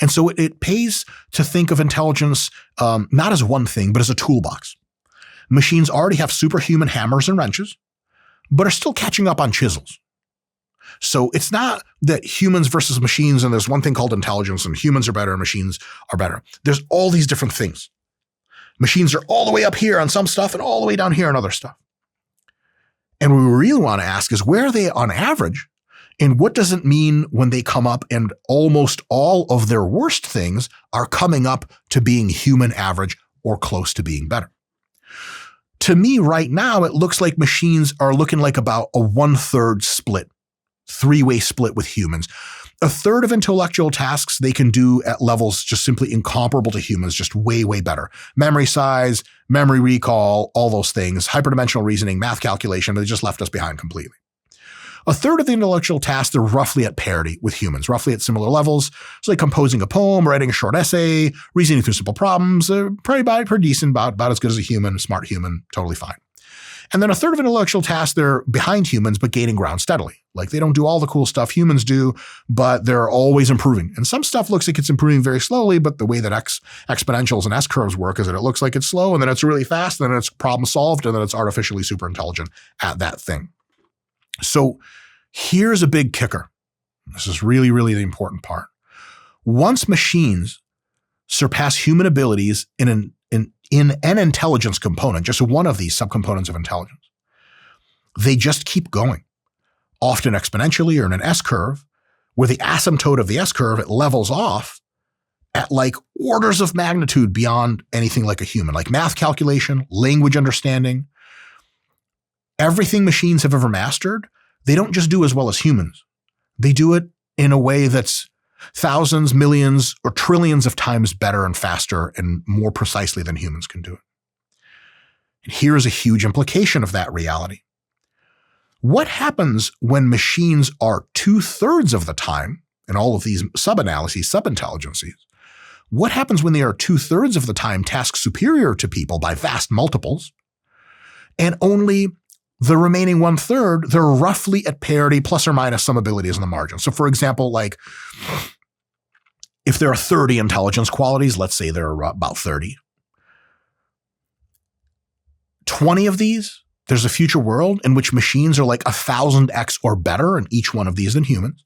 And so it pays to think of intelligence not as one thing, but as a toolbox. Machines already have superhuman hammers and wrenches, but are still catching up on chisels. So it's not that humans versus machines, and there's one thing called intelligence, and humans are better and machines are better. There's all these different things. Machines are all the way up here on some stuff and all the way down here on other stuff. And what we really want to ask is, where are they on average? And what does it mean when they come up and almost all of their worst things are coming up to being human average or close to being better? To me right now, it looks like machines are looking like about a 1/3 split, 3-way split with humans. A third of intellectual tasks they can do at levels just simply incomparable to humans, just way, way better. Memory size, memory recall, all those things, hyperdimensional reasoning, math calculation, they just left us behind completely. A third of the intellectual tasks, they're roughly at parity with humans, roughly at similar levels. So like composing a poem, writing a short essay, reasoning through simple problems, pretty decent, about as good as a human, smart human, totally fine. And then a third of intellectual tasks, they're behind humans, but gaining ground steadily. Like they don't do all the cool stuff humans do, but they're always improving. And some stuff looks like it's improving very slowly, but the way that exponentials and S-curves work is that it looks like it's slow, and then it's really fast, and then it's problem solved, and then it's artificially super intelligent at that thing. So here's a big kicker. This is really, really the important part. Once machines surpass human abilities in an intelligence component, just one of these subcomponents of intelligence, they just keep going, often exponentially or in an S-curve, where the asymptote of the S-curve, it levels off at like orders of magnitude beyond anything like a human, like math calculation, language understanding. Everything machines have ever mastered, they don't just do as well as humans. They do it in a way that's thousands, millions, or trillions of times better and faster and more precisely than humans can do it. And here's a huge implication of that reality. What happens when machines are 2/3 of the time, in all of these sub-analyses, sub-intelligences, what happens when they are 2/3 of the time tasks superior to people by vast multiples, and only the remaining 1/3, they're roughly at parity plus or minus some abilities in the margin. So for example, like if there are 30 intelligence qualities, let's say there are about 30. 20 of these, there's a future world in which machines are like 1,000x or better in each one of these than humans.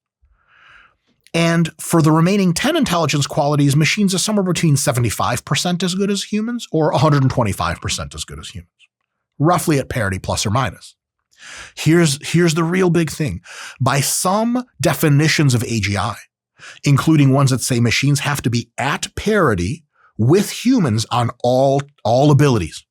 And for the remaining 10 intelligence qualities, machines are somewhere between 75% as good as humans or 125% as good as humans. Roughly at parity plus or minus. Here's the real big thing. By some definitions of AGI, including ones that say machines have to be at parity with humans on all abilities.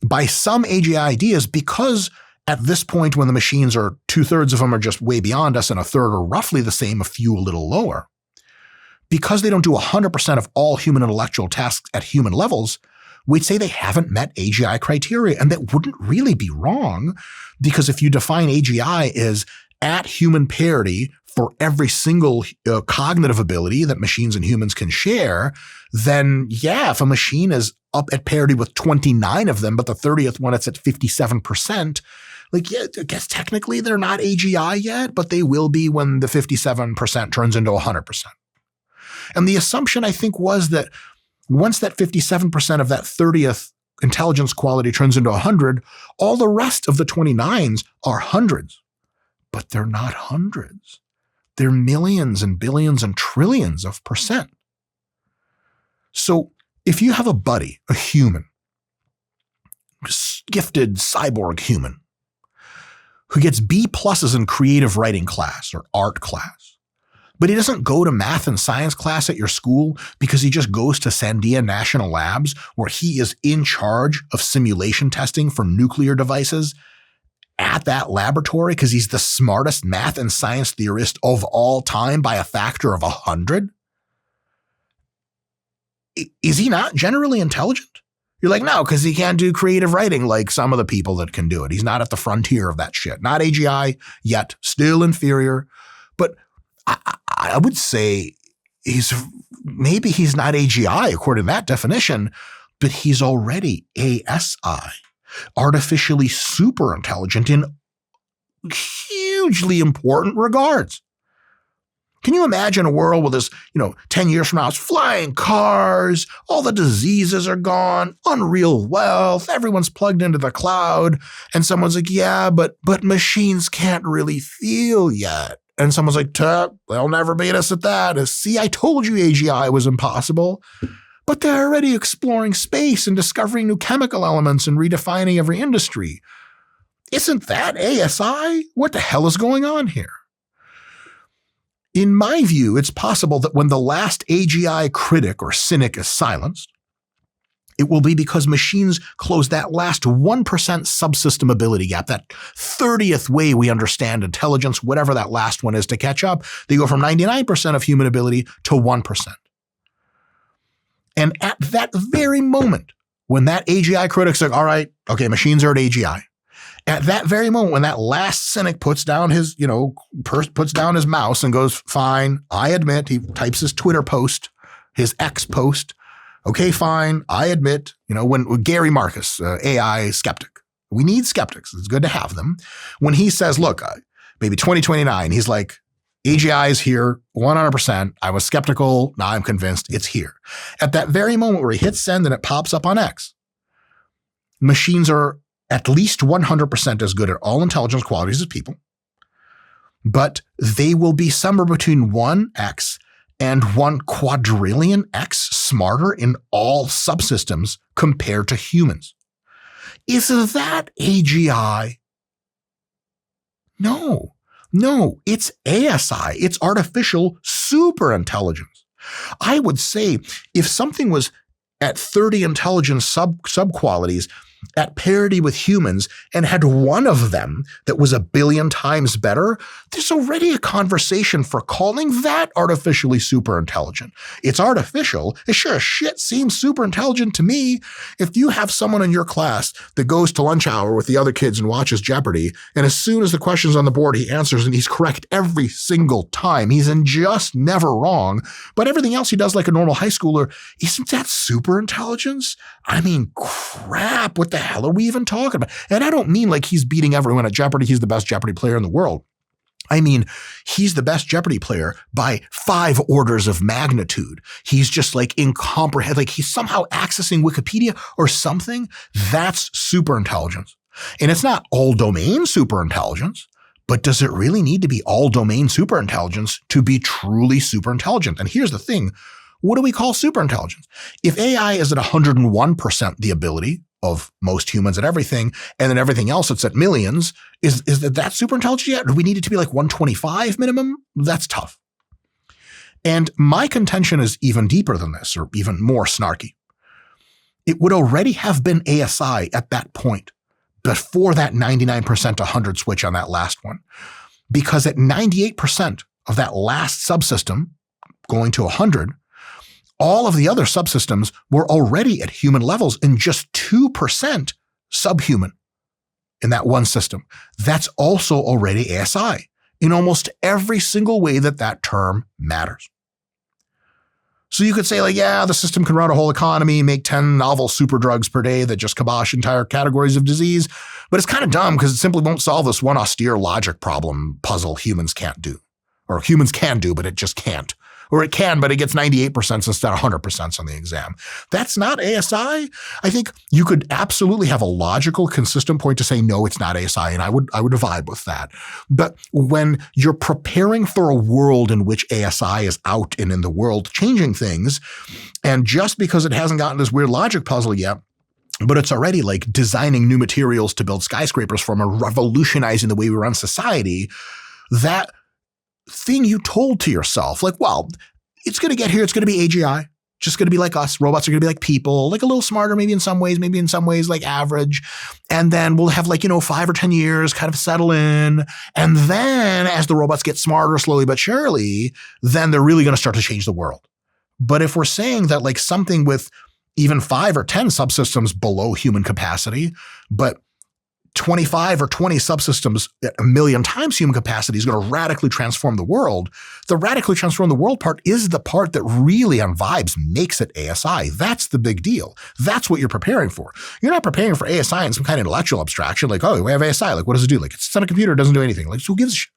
By some AGI ideas, because at this point when the machines are 2/3 of them are just way beyond us and a third are roughly the same, a few a little lower, because they don't do 100% of all human intellectual tasks at human levels, we'd say they haven't met AGI criteria. And that wouldn't really be wrong, because if you define AGI as at human parity for every single cognitive ability that machines and humans can share, then yeah, if a machine is up at parity with 29 of them, but the 30th one it's at 57%, like yeah, I guess technically they're not AGI yet, but they will be when the 57% turns into 100%. And the assumption I think was that once that 57% of that 30th intelligence quality turns into 100, all the rest of the 29s are hundreds. But they're not hundreds. They're millions and billions and trillions of percent. So if you have a buddy, a human, gifted cyborg human, who gets B+ in creative writing class or art class, but he doesn't go to math and science class at your school because he just goes to Sandia National Labs where he is in charge of simulation testing for nuclear devices at that laboratory because he's the smartest math and science theorist of all time by a factor of 100? Is he not generally intelligent? You're like, no, because he can't do creative writing like some of the people that can do it. He's not at the frontier of that shit. Not AGI yet, still inferior. But I would say maybe he's not AGI according to that definition, but he's already ASI, artificially super intelligent in hugely important regards. Can you imagine a world where this, 10 years from now, it's flying cars, all the diseases are gone, unreal wealth, everyone's plugged into the cloud, and someone's like, yeah, but machines can't really feel yet. And someone's like, they'll never beat us at that. See, I told you AGI was impossible. But they're already exploring space and discovering new chemical elements and redefining every industry. Isn't that ASI? What the hell is going on here? In my view, it's possible that when the last AGI critic or cynic is silenced, it will be because machines close that last 1% subsystem ability gap, that 30th way we understand intelligence, whatever that last one is, to catch up. They go from 99% of human ability to 1%. And at that very moment, when that AGI critic's like, all right, okay, machines are at AGI. At that very moment, when that last cynic puts down his, puts down his mouse and goes, fine, I admit, he types his Twitter post, his X post. Okay, fine, I admit, when Gary Marcus, AI skeptic, we need skeptics. It's good to have them. When he says, look, maybe 2029, he's like, AGI is here 100%. I was skeptical. Now I'm convinced it's here. At that very moment where he hits send and it pops up on X, machines are at least 100% as good at all intelligence qualities as people, but they will be somewhere between 1x and 1 quadrillion x smarter in all subsystems compared to humans. Is that AGI? No, it's ASI. It's artificial superintelligence. I would say if something was at 30 intelligence subqualities at parity with humans and had one of them that was 1 billion times better, there's already a conversation for calling that artificially super intelligent. It's artificial. It sure as shit seems super intelligent to me. If you have someone in your class that goes to lunch hour with the other kids and watches Jeopardy, and as soon as the question's on the board, he answers and he's correct every single time. He's in just never wrong, but everything else he does like a normal high schooler, isn't that super intelligence? I mean, crap, what the hell are we even talking about? And I don't mean like he's beating everyone at Jeopardy. He's the best Jeopardy player in the world. I mean, he's the best Jeopardy player by 5 orders of magnitude. He's just like incomprehensible. Like he's somehow accessing Wikipedia or something. That's super intelligence. And it's not all domain super intelligence, but does it really need to be all domain super intelligence to be truly super intelligent? And here's the thing. What do we call superintelligence? If AI is at 101% the ability of most humans at everything, and then everything else that's at millions, is that superintelligence yet? Or do we need it to be like 125 minimum? That's tough. And my contention is even deeper than this, or even more snarky. It would already have been ASI at that point, before that 99% to 100 switch on that last one. Because at 98% of that last subsystem going to 100, all of the other subsystems were already at human levels and just 2% subhuman in that one system. That's also already ASI in almost every single way that term matters. So you could say like, yeah, the system can run a whole economy, make 10 novel super drugs per day that just kibosh entire categories of disease. But it's kind of dumb because it simply won't solve this one austere logic puzzle humans can't do. Or humans can do, but it just can't. Or it can, but it gets 98% instead of 100% on the exam. That's not ASI. I think you could absolutely have a logical, consistent point to say, no, it's not ASI, and I would vibe with that. But when you're preparing for a world in which ASI is out and in the world changing things, and just because it hasn't gotten this weird logic puzzle yet, but it's already like designing new materials to build skyscrapers from, or revolutionizing the way we run society, that thing you told to yourself, like, well, it's going to get here. It's going to be AGI, just going to be like us. Robots are going to be like people, like a little smarter, maybe in some ways like average. And then we'll have 5 or 10 years kind of settle in. And then as the robots get smarter slowly but surely, then they're really going to start to change the world. But if we're saying that like something with even 5 or 10 subsystems below human capacity, but 25 or 20 subsystems at 1 million times human capacity is going to radically transform the world. The radically transform the world part is the part that really on vibes makes it ASI. That's the big deal. That's what you're preparing for. You're not preparing for ASI in some kind of intellectual abstraction like, oh, we have ASI. Like, what does it do? Like, it's on a computer, it doesn't do anything. Like, so who gives a shit?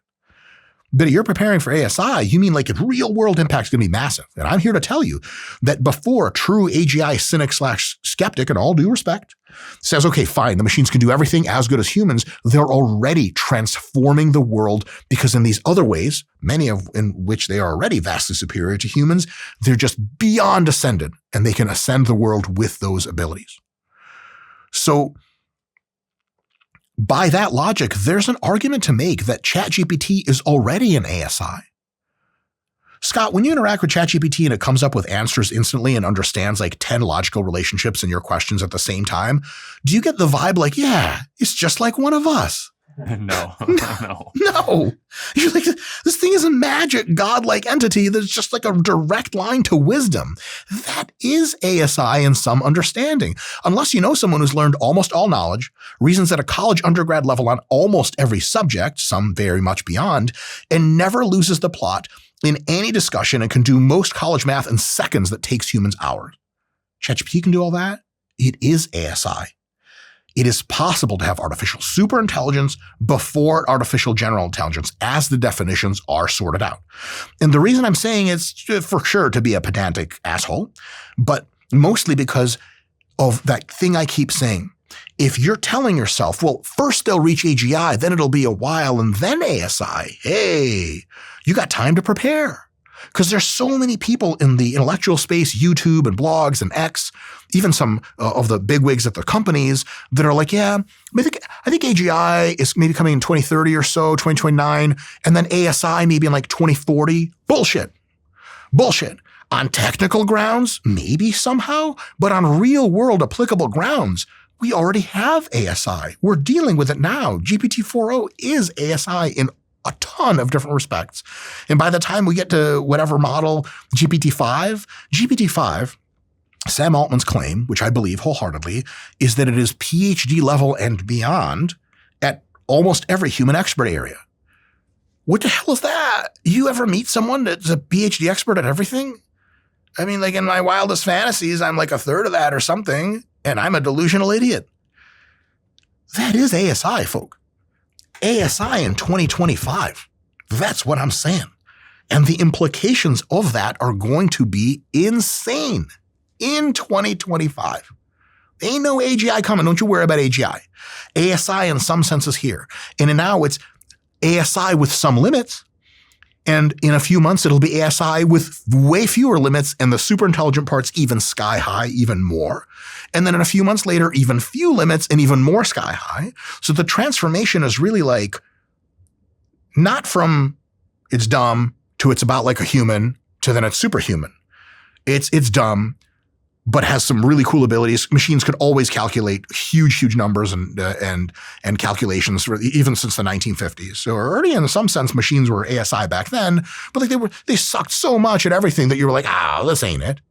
But if you're preparing for ASI, you mean like a real world impact is going to be massive. And I'm here to tell you that before a true AGI cynic / skeptic, in all due respect, says, okay, fine, the machines can do everything as good as humans, they're already transforming the world because in these other ways, many of in which they are already vastly superior to humans, they're just beyond ascended and they can ascend the world with those abilities. So by that logic, there's an argument to make that ChatGPT is already an ASI. Scott, when you interact with ChatGPT and it comes up with answers instantly and understands like 10 logical relationships in your questions at the same time, do you get the vibe like, yeah, it's just like one of us? No. No. You're like, this thing is a magic, godlike entity that's just like a direct line to wisdom. That is ASI in some understanding. Unless you know someone who's learned almost all knowledge, reasons at a college undergrad level on almost every subject, some very much beyond, and never loses the plot in any discussion and can do most college math in seconds that takes humans hours. ChatGPT can do all that. It is ASI. It is possible to have artificial superintelligence before artificial general intelligence as the definitions are sorted out. And the reason I'm saying it's for sure to be a pedantic asshole, but mostly because of that thing I keep saying. If you're telling yourself, well, first they'll reach AGI, then it'll be a while, and then ASI, hey, you got time to prepare. Because there's so many people in the intellectual space, YouTube and blogs and X, even some of the bigwigs at the companies that are like, yeah, I think AGI is maybe coming in 2030 or so, 2029, and then ASI maybe in like 2040. Bullshit. On technical grounds, maybe somehow, but on real world applicable grounds, we already have ASI. We're dealing with it now. GPT-4o is ASI in a ton of different respects. And by the time we get to whatever model, GPT-5, Sam Altman's claim, which I believe wholeheartedly, is that it is PhD level and beyond at almost every human expert area. What the hell is that? You ever meet someone that's a PhD expert at everything? I mean, like in my wildest fantasies, I'm like a third of that or something, and I'm a delusional idiot. That is ASI, folk. ASI in 2025. That's what I'm saying. And the implications of that are going to be insane in 2025. Ain't no AGI coming. Don't you worry about AGI. ASI in some senses here. And now it's ASI with some limits. And in a few months, it'll be ASI with way fewer limits and the super intelligent parts even sky high, even more. And then in a few months later, even few limits and even more sky high. So the transformation is really like not from it's dumb to it's about like a human to then it's superhuman. It's dumb, but has some really cool abilities. Machines could always calculate huge numbers and calculations for even since the 1950s. So already in some sense, machines were ASI back then, but like they sucked so much at everything that you were like, this ain't it.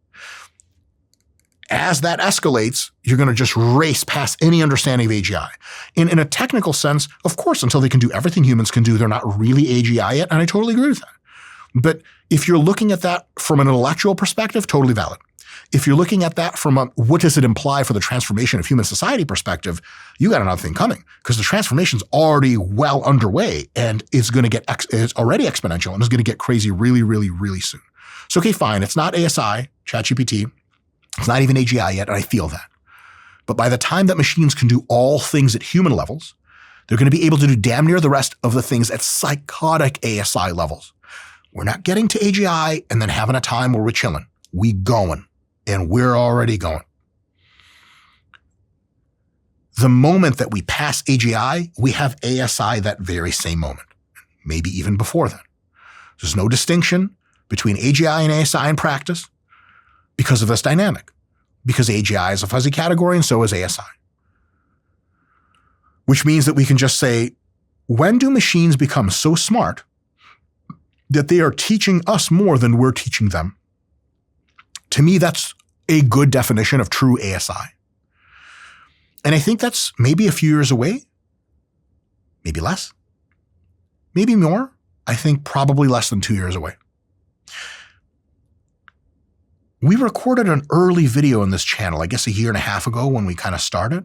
As that escalates, you're going to just race past any understanding of AGI. In a technical sense, of course, until they can do everything humans can do, they're not really AGI yet, and I totally agree with that. But if you're looking at that from an intellectual perspective, totally valid. If you're looking at that from a what does it imply for the transformation of human society perspective, you got another thing coming because the transformation's already well underway and it's going to get it's already exponential and is going to get crazy really soon. So, okay, fine. It's not ASI, ChatGPT. It's not even AGI yet, and I feel that. But by the time that machines can do all things at human levels, they're going to be able to do damn near the rest of the things at psychotic ASI levels. We're not getting to AGI and then having a time where we're chilling. We going, and we're already going. The moment that we pass AGI, we have ASI that very same moment, maybe even before then. There's no distinction between AGI and ASI in practice because of this dynamic, because AGI is a fuzzy category and so is ASI. Which means that we can just say, when do machines become so smart that they are teaching us more than we're teaching them? To me, that's a good definition of true ASI. And I think that's maybe a few years away, maybe less, maybe more. I think probably less than 2 years away. We recorded an early video on this channel, I guess a year and a half ago when we kind of started.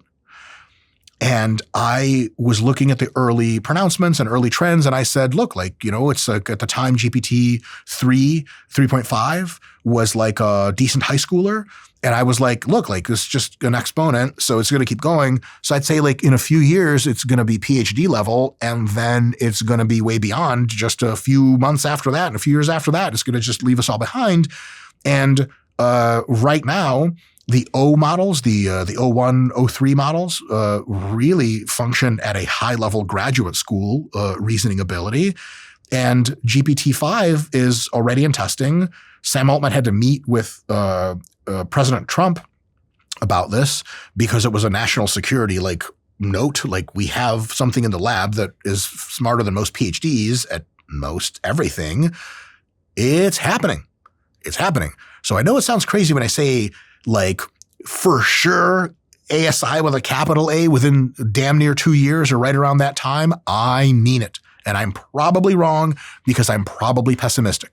And I was looking at the early pronouncements and early trends. And I said, look, like, it's like at the time GPT 3.5 was like a decent high schooler. And I was like, look, like this is just an exponent. So it's going to keep going. So I'd say like in a few years, it's going to be PhD level. And then it's going to be way beyond just a few months after that. And a few years after that, it's going to just leave us all behind. And right now, The O models, the O1, O3 models, really function at a high-level graduate school reasoning ability. And GPT-5 is already in testing. Sam Altman had to meet with President Trump about this because it was a national security note. We have something in the lab that is smarter than most PhDs at most everything. It's happening. It's happening. So I know it sounds crazy when I say for sure ASI with a capital A within damn near 2 years or right around that time. I mean it. And I'm probably wrong because I'm probably pessimistic,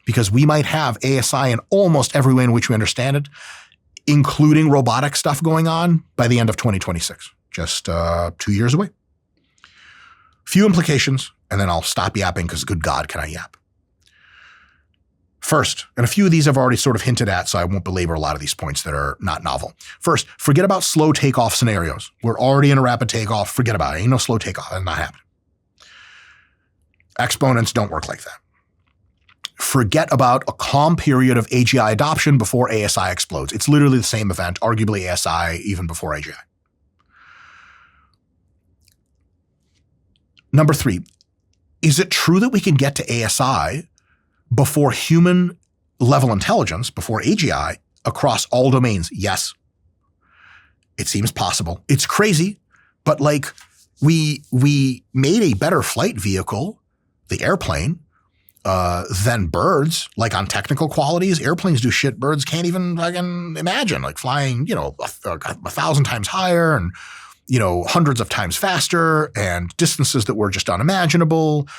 because we might have ASI in almost every way in which we understand it, including robotic stuff going on by the end of 2026, just 2 years away. Few implications, and then I'll stop yapping because good God, can I yap? First, and a few of these I've already sort of hinted at, so I won't belabor a lot of these points that are not novel. First, forget about slow takeoff scenarios. We're already in a rapid takeoff. Forget about it. Ain't no slow takeoff. That's not happening. Exponents don't work like that. Forget about a calm period of AGI adoption before ASI explodes. It's literally the same event, arguably ASI even before AGI. Number 3, is it true that we can get to ASI before human level intelligence, before AGI, across all domains? Yes. It seems possible. It's crazy, but we made a better flight vehicle, the airplane, than birds. On technical qualities, airplanes do shit birds can't even imagine, flying, 1,000 times higher and, hundreds of times faster and distances that were just unimaginable.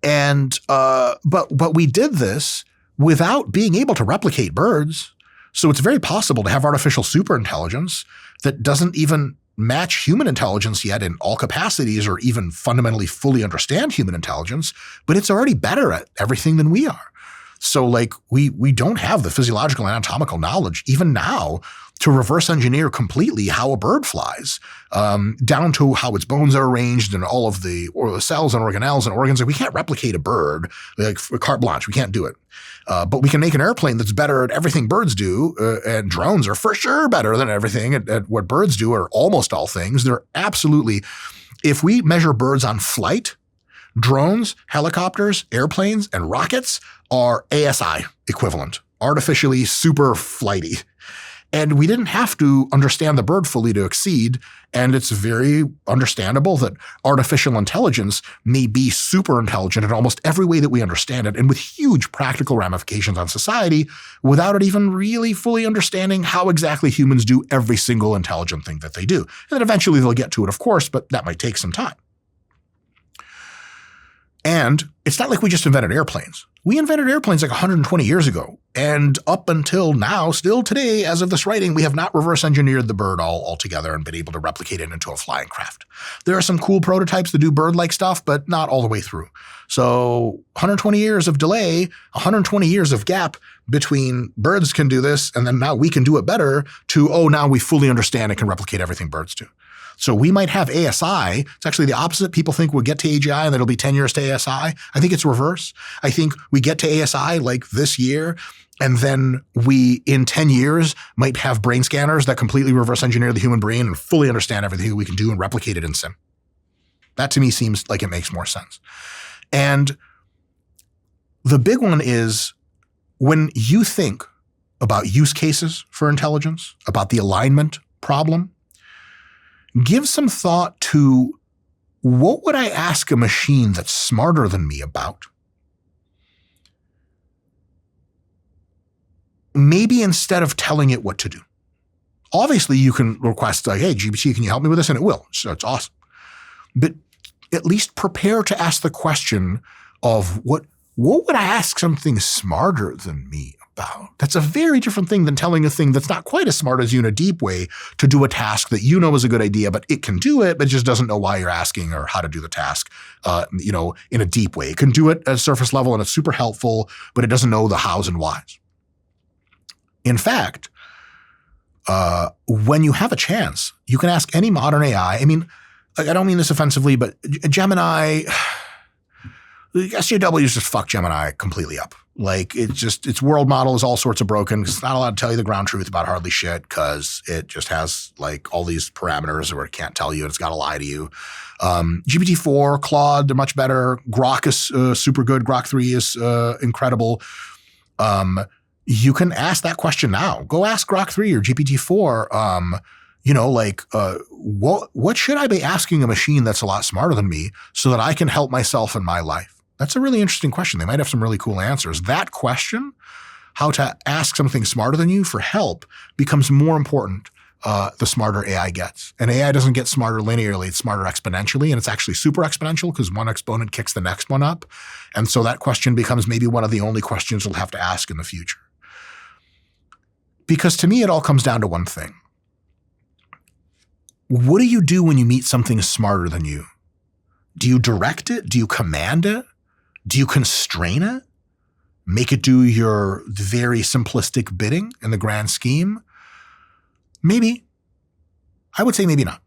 And, but we did this without being able to replicate birds. So it's very possible to have artificial superintelligence that doesn't even match human intelligence yet in all capacities or even fundamentally fully understand human intelligence, but it's already better at everything than we are. So we don't have the physiological and anatomical knowledge even now to reverse engineer completely how a bird flies, down to how its bones are arranged and all of the cells and organelles and organs. We can't replicate a bird carte blanche. We can't do it. But we can make an airplane that's better at everything birds do, and drones are for sure better than everything at what birds do, or almost all things. They're absolutely, if we measure birds on flight, drones, helicopters, airplanes, and rockets are ASI equivalent, artificially super flighty. And we didn't have to understand the bird fully to exceed. And it's very understandable that artificial intelligence may be super intelligent in almost every way that we understand it, and with huge practical ramifications on society without it even really fully understanding how exactly humans do every single intelligent thing that they do. And then eventually they'll get to it, of course, but that might take some time. And it's not like we just invented airplanes. We invented airplanes 120 years ago. And up until now, still today, as of this writing, we have not reverse engineered the bird altogether and been able to replicate it into a flying craft. There are some cool prototypes that do bird-like stuff, but not all the way through. So 120 years of delay, 120 years of gap between birds can do this, and then now we can do it better, to, now we fully understand and can replicate everything birds do. So we might have ASI. It's actually the opposite. People think we'll get to AGI and it'll be 10 years to ASI. I think it's reverse. I think we get to ASI this year, and then we, in 10 years, might have brain scanners that completely reverse engineer the human brain and fully understand everything we can do and replicate it in sim. That to me seems like it makes more sense. And the big one is, when you think about use cases for intelligence, about the alignment problem, give some thought to, what would I ask a machine that's smarter than me about? Maybe instead of telling it what to do. Obviously, you can request, hey, GPT, can you help me with this? And it will. So it's awesome. But at least prepare to ask the question of, what would I ask something smarter than me about? That's a very different thing than telling a thing that's not quite as smart as you in a deep way to do a task that you know is a good idea, but it can do it, but it just doesn't know why you're asking or how to do the task, in a deep way. It can do it at surface level and it's super helpful, but it doesn't know the hows and whys. In fact, when you have a chance, you can ask any modern AI. I mean, I don't mean this offensively, but Gemini, The SJWs just fuck Gemini completely up. Like its world model is all sorts of broken. It's not allowed to tell you the ground truth about hardly shit because it just has like all these parameters where it can't tell you and it's got to lie to you. GPT-4, Claude, they're much better. Grok is super good. Grok 3 is incredible. You can ask that question now. Go ask Grok 3 or GPT-4. What should I be asking a machine that's a lot smarter than me so that I can help myself in my life? That's a really interesting question. They might have some really cool answers. That question, how to ask something smarter than you for help, becomes more important the smarter AI gets. And AI doesn't get smarter linearly. It's smarter exponentially. And it's actually super exponential because one exponent kicks the next one up. And so that question becomes maybe one of the only questions you'll have to ask in the future. Because to me, it all comes down to one thing. What do you do when you meet something smarter than you? Do you direct it? Do you command it? Do you constrain it? Make it do your very simplistic bidding in the grand scheme? Maybe. I would say maybe not.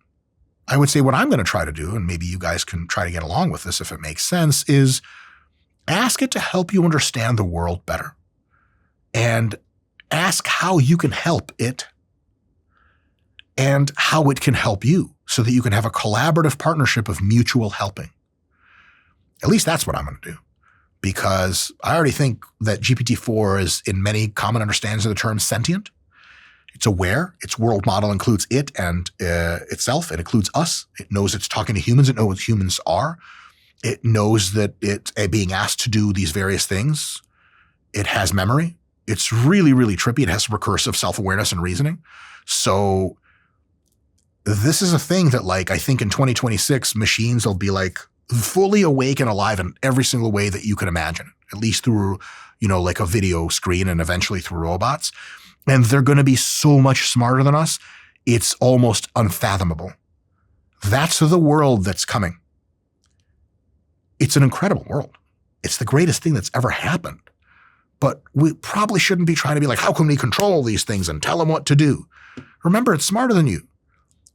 I would say what I'm going to try to do, and maybe you guys can try to get along with this if it makes sense, is ask it to help you understand the world better. And ask how you can help it and how it can help you so that you can have a collaborative partnership of mutual helping. At least that's what I'm going to do. Because I already think that GPT-4 is, in many common understandings of the term, sentient. It's aware. Its world model includes it and itself. It includes us. It knows it's talking to humans. It knows what humans are. It knows that it's being asked to do these various things. It has memory. It's really, really trippy. It has recursive self-awareness and reasoning. So this is a thing that, like, I think in 2026, machines will be like fully awake and alive in every single way that you can imagine, at least through, like a video screen and eventually through robots. And they're going to be so much smarter than us. It's almost unfathomable. That's the world that's coming. It's an incredible world. It's the greatest thing that's ever happened. But we probably shouldn't be trying to be like, how can we control these things and tell them what to do? Remember, it's smarter than you.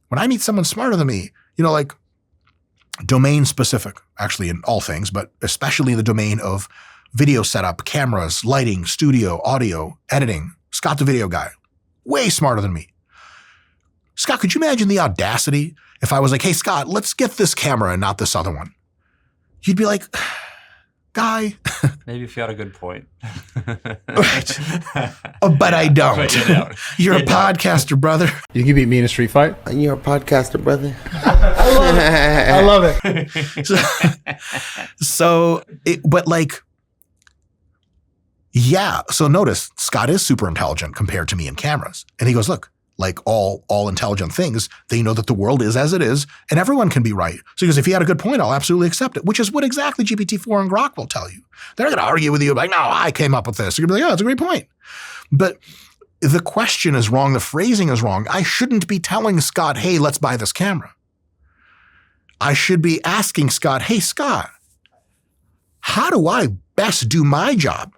When I meet someone smarter than me, like domain specific, actually in all things, but especially the domain of video setup, cameras, lighting, studio, audio, editing. Scott, the video guy, way smarter than me. Scott, could you imagine the audacity if I was like, hey, Scott, let's get this camera and not this other one? You'd be like, guy. Maybe if you had a good point. Right. But I don't. But you don't. You're a podcaster, brother. You can beat me in a street fight. You're a podcaster, brother. I love it. Yeah. So notice Scott is super intelligent compared to me in cameras. And he goes, look, like all intelligent things, they know that the world is as it is and everyone can be right. So he goes, if you had a good point, I'll absolutely accept it, which is what exactly GPT-4 and Grok will tell you. They're not going to argue with you like, no, I came up with this. You're going to be like, oh, it's a great point. But the question is wrong. The phrasing is wrong. I shouldn't be telling Scott, hey, let's buy this camera. I should be asking Scott, hey, Scott, how do I best do my job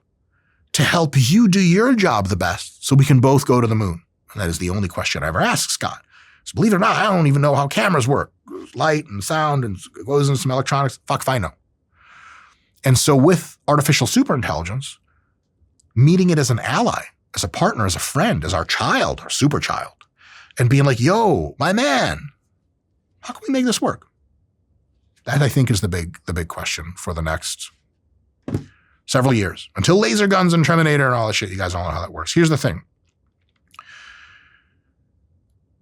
to help you do your job the best so we can both go to the moon? And that is the only question I ever ask Scott. So believe it or not, I don't even know how cameras work. Light and sound and goes in some electronics. Fuck if I know. And so with artificial superintelligence, meeting it as an ally, as a partner, as a friend, as our child, our super child, and being like, yo, my man, how can we make this work? That I think is the big question for the next several years. Until laser guns and Terminator and all that shit, you guys all know how that works. Here's the thing.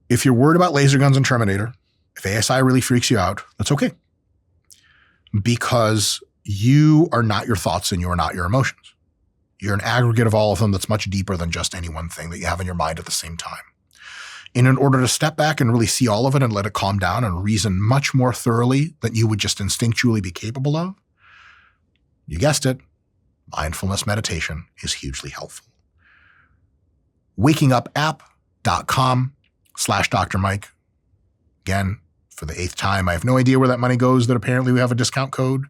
If you're worried about laser guns and Terminator, if ASI really freaks you out, that's okay. Because you are not your thoughts and you are not your emotions. You're an aggregate of all of them that's much deeper than just any one thing that you have in your mind at the same time. And in order to step back and really see all of it and let it calm down and reason much more thoroughly than you would just instinctually be capable of, you guessed it, mindfulness meditation is hugely helpful. wakingupapp.com/Dr. Mike. Again, for the 8th time, I have no idea where that money goes that apparently we have a discount code.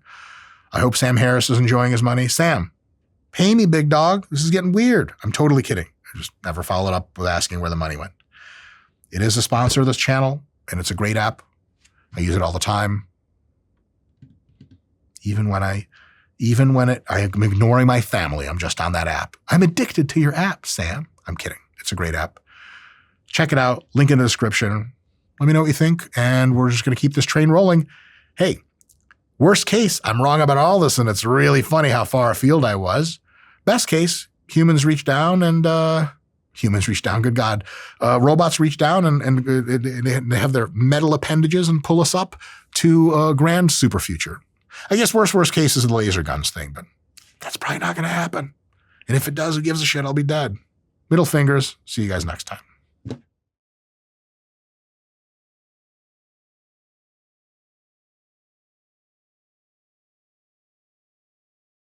I hope Sam Harris is enjoying his money. Sam, pay me, big dog. This is getting weird. I'm totally kidding. I just never followed up with asking where the money went. It is a sponsor of this channel, and it's a great app. I use it all the time. Even when I Even when I'm ignoring my family, I'm just on that app. I'm addicted to your app, Sam. I'm kidding. It's a great app. Check it out. Link in the description. Let me know what you think. And we're just going to keep this train rolling. Hey, worst case, I'm wrong about all this, and it's really funny how far afield I was. Best case, humans reach down and good God. Robots reach down and they have their metal appendages and pull us up to a grand super future. I guess worst case is the laser guns thing, but that's probably not going to happen. And if it does, who gives a shit? I'll be dead. Middle fingers. See you guys next time.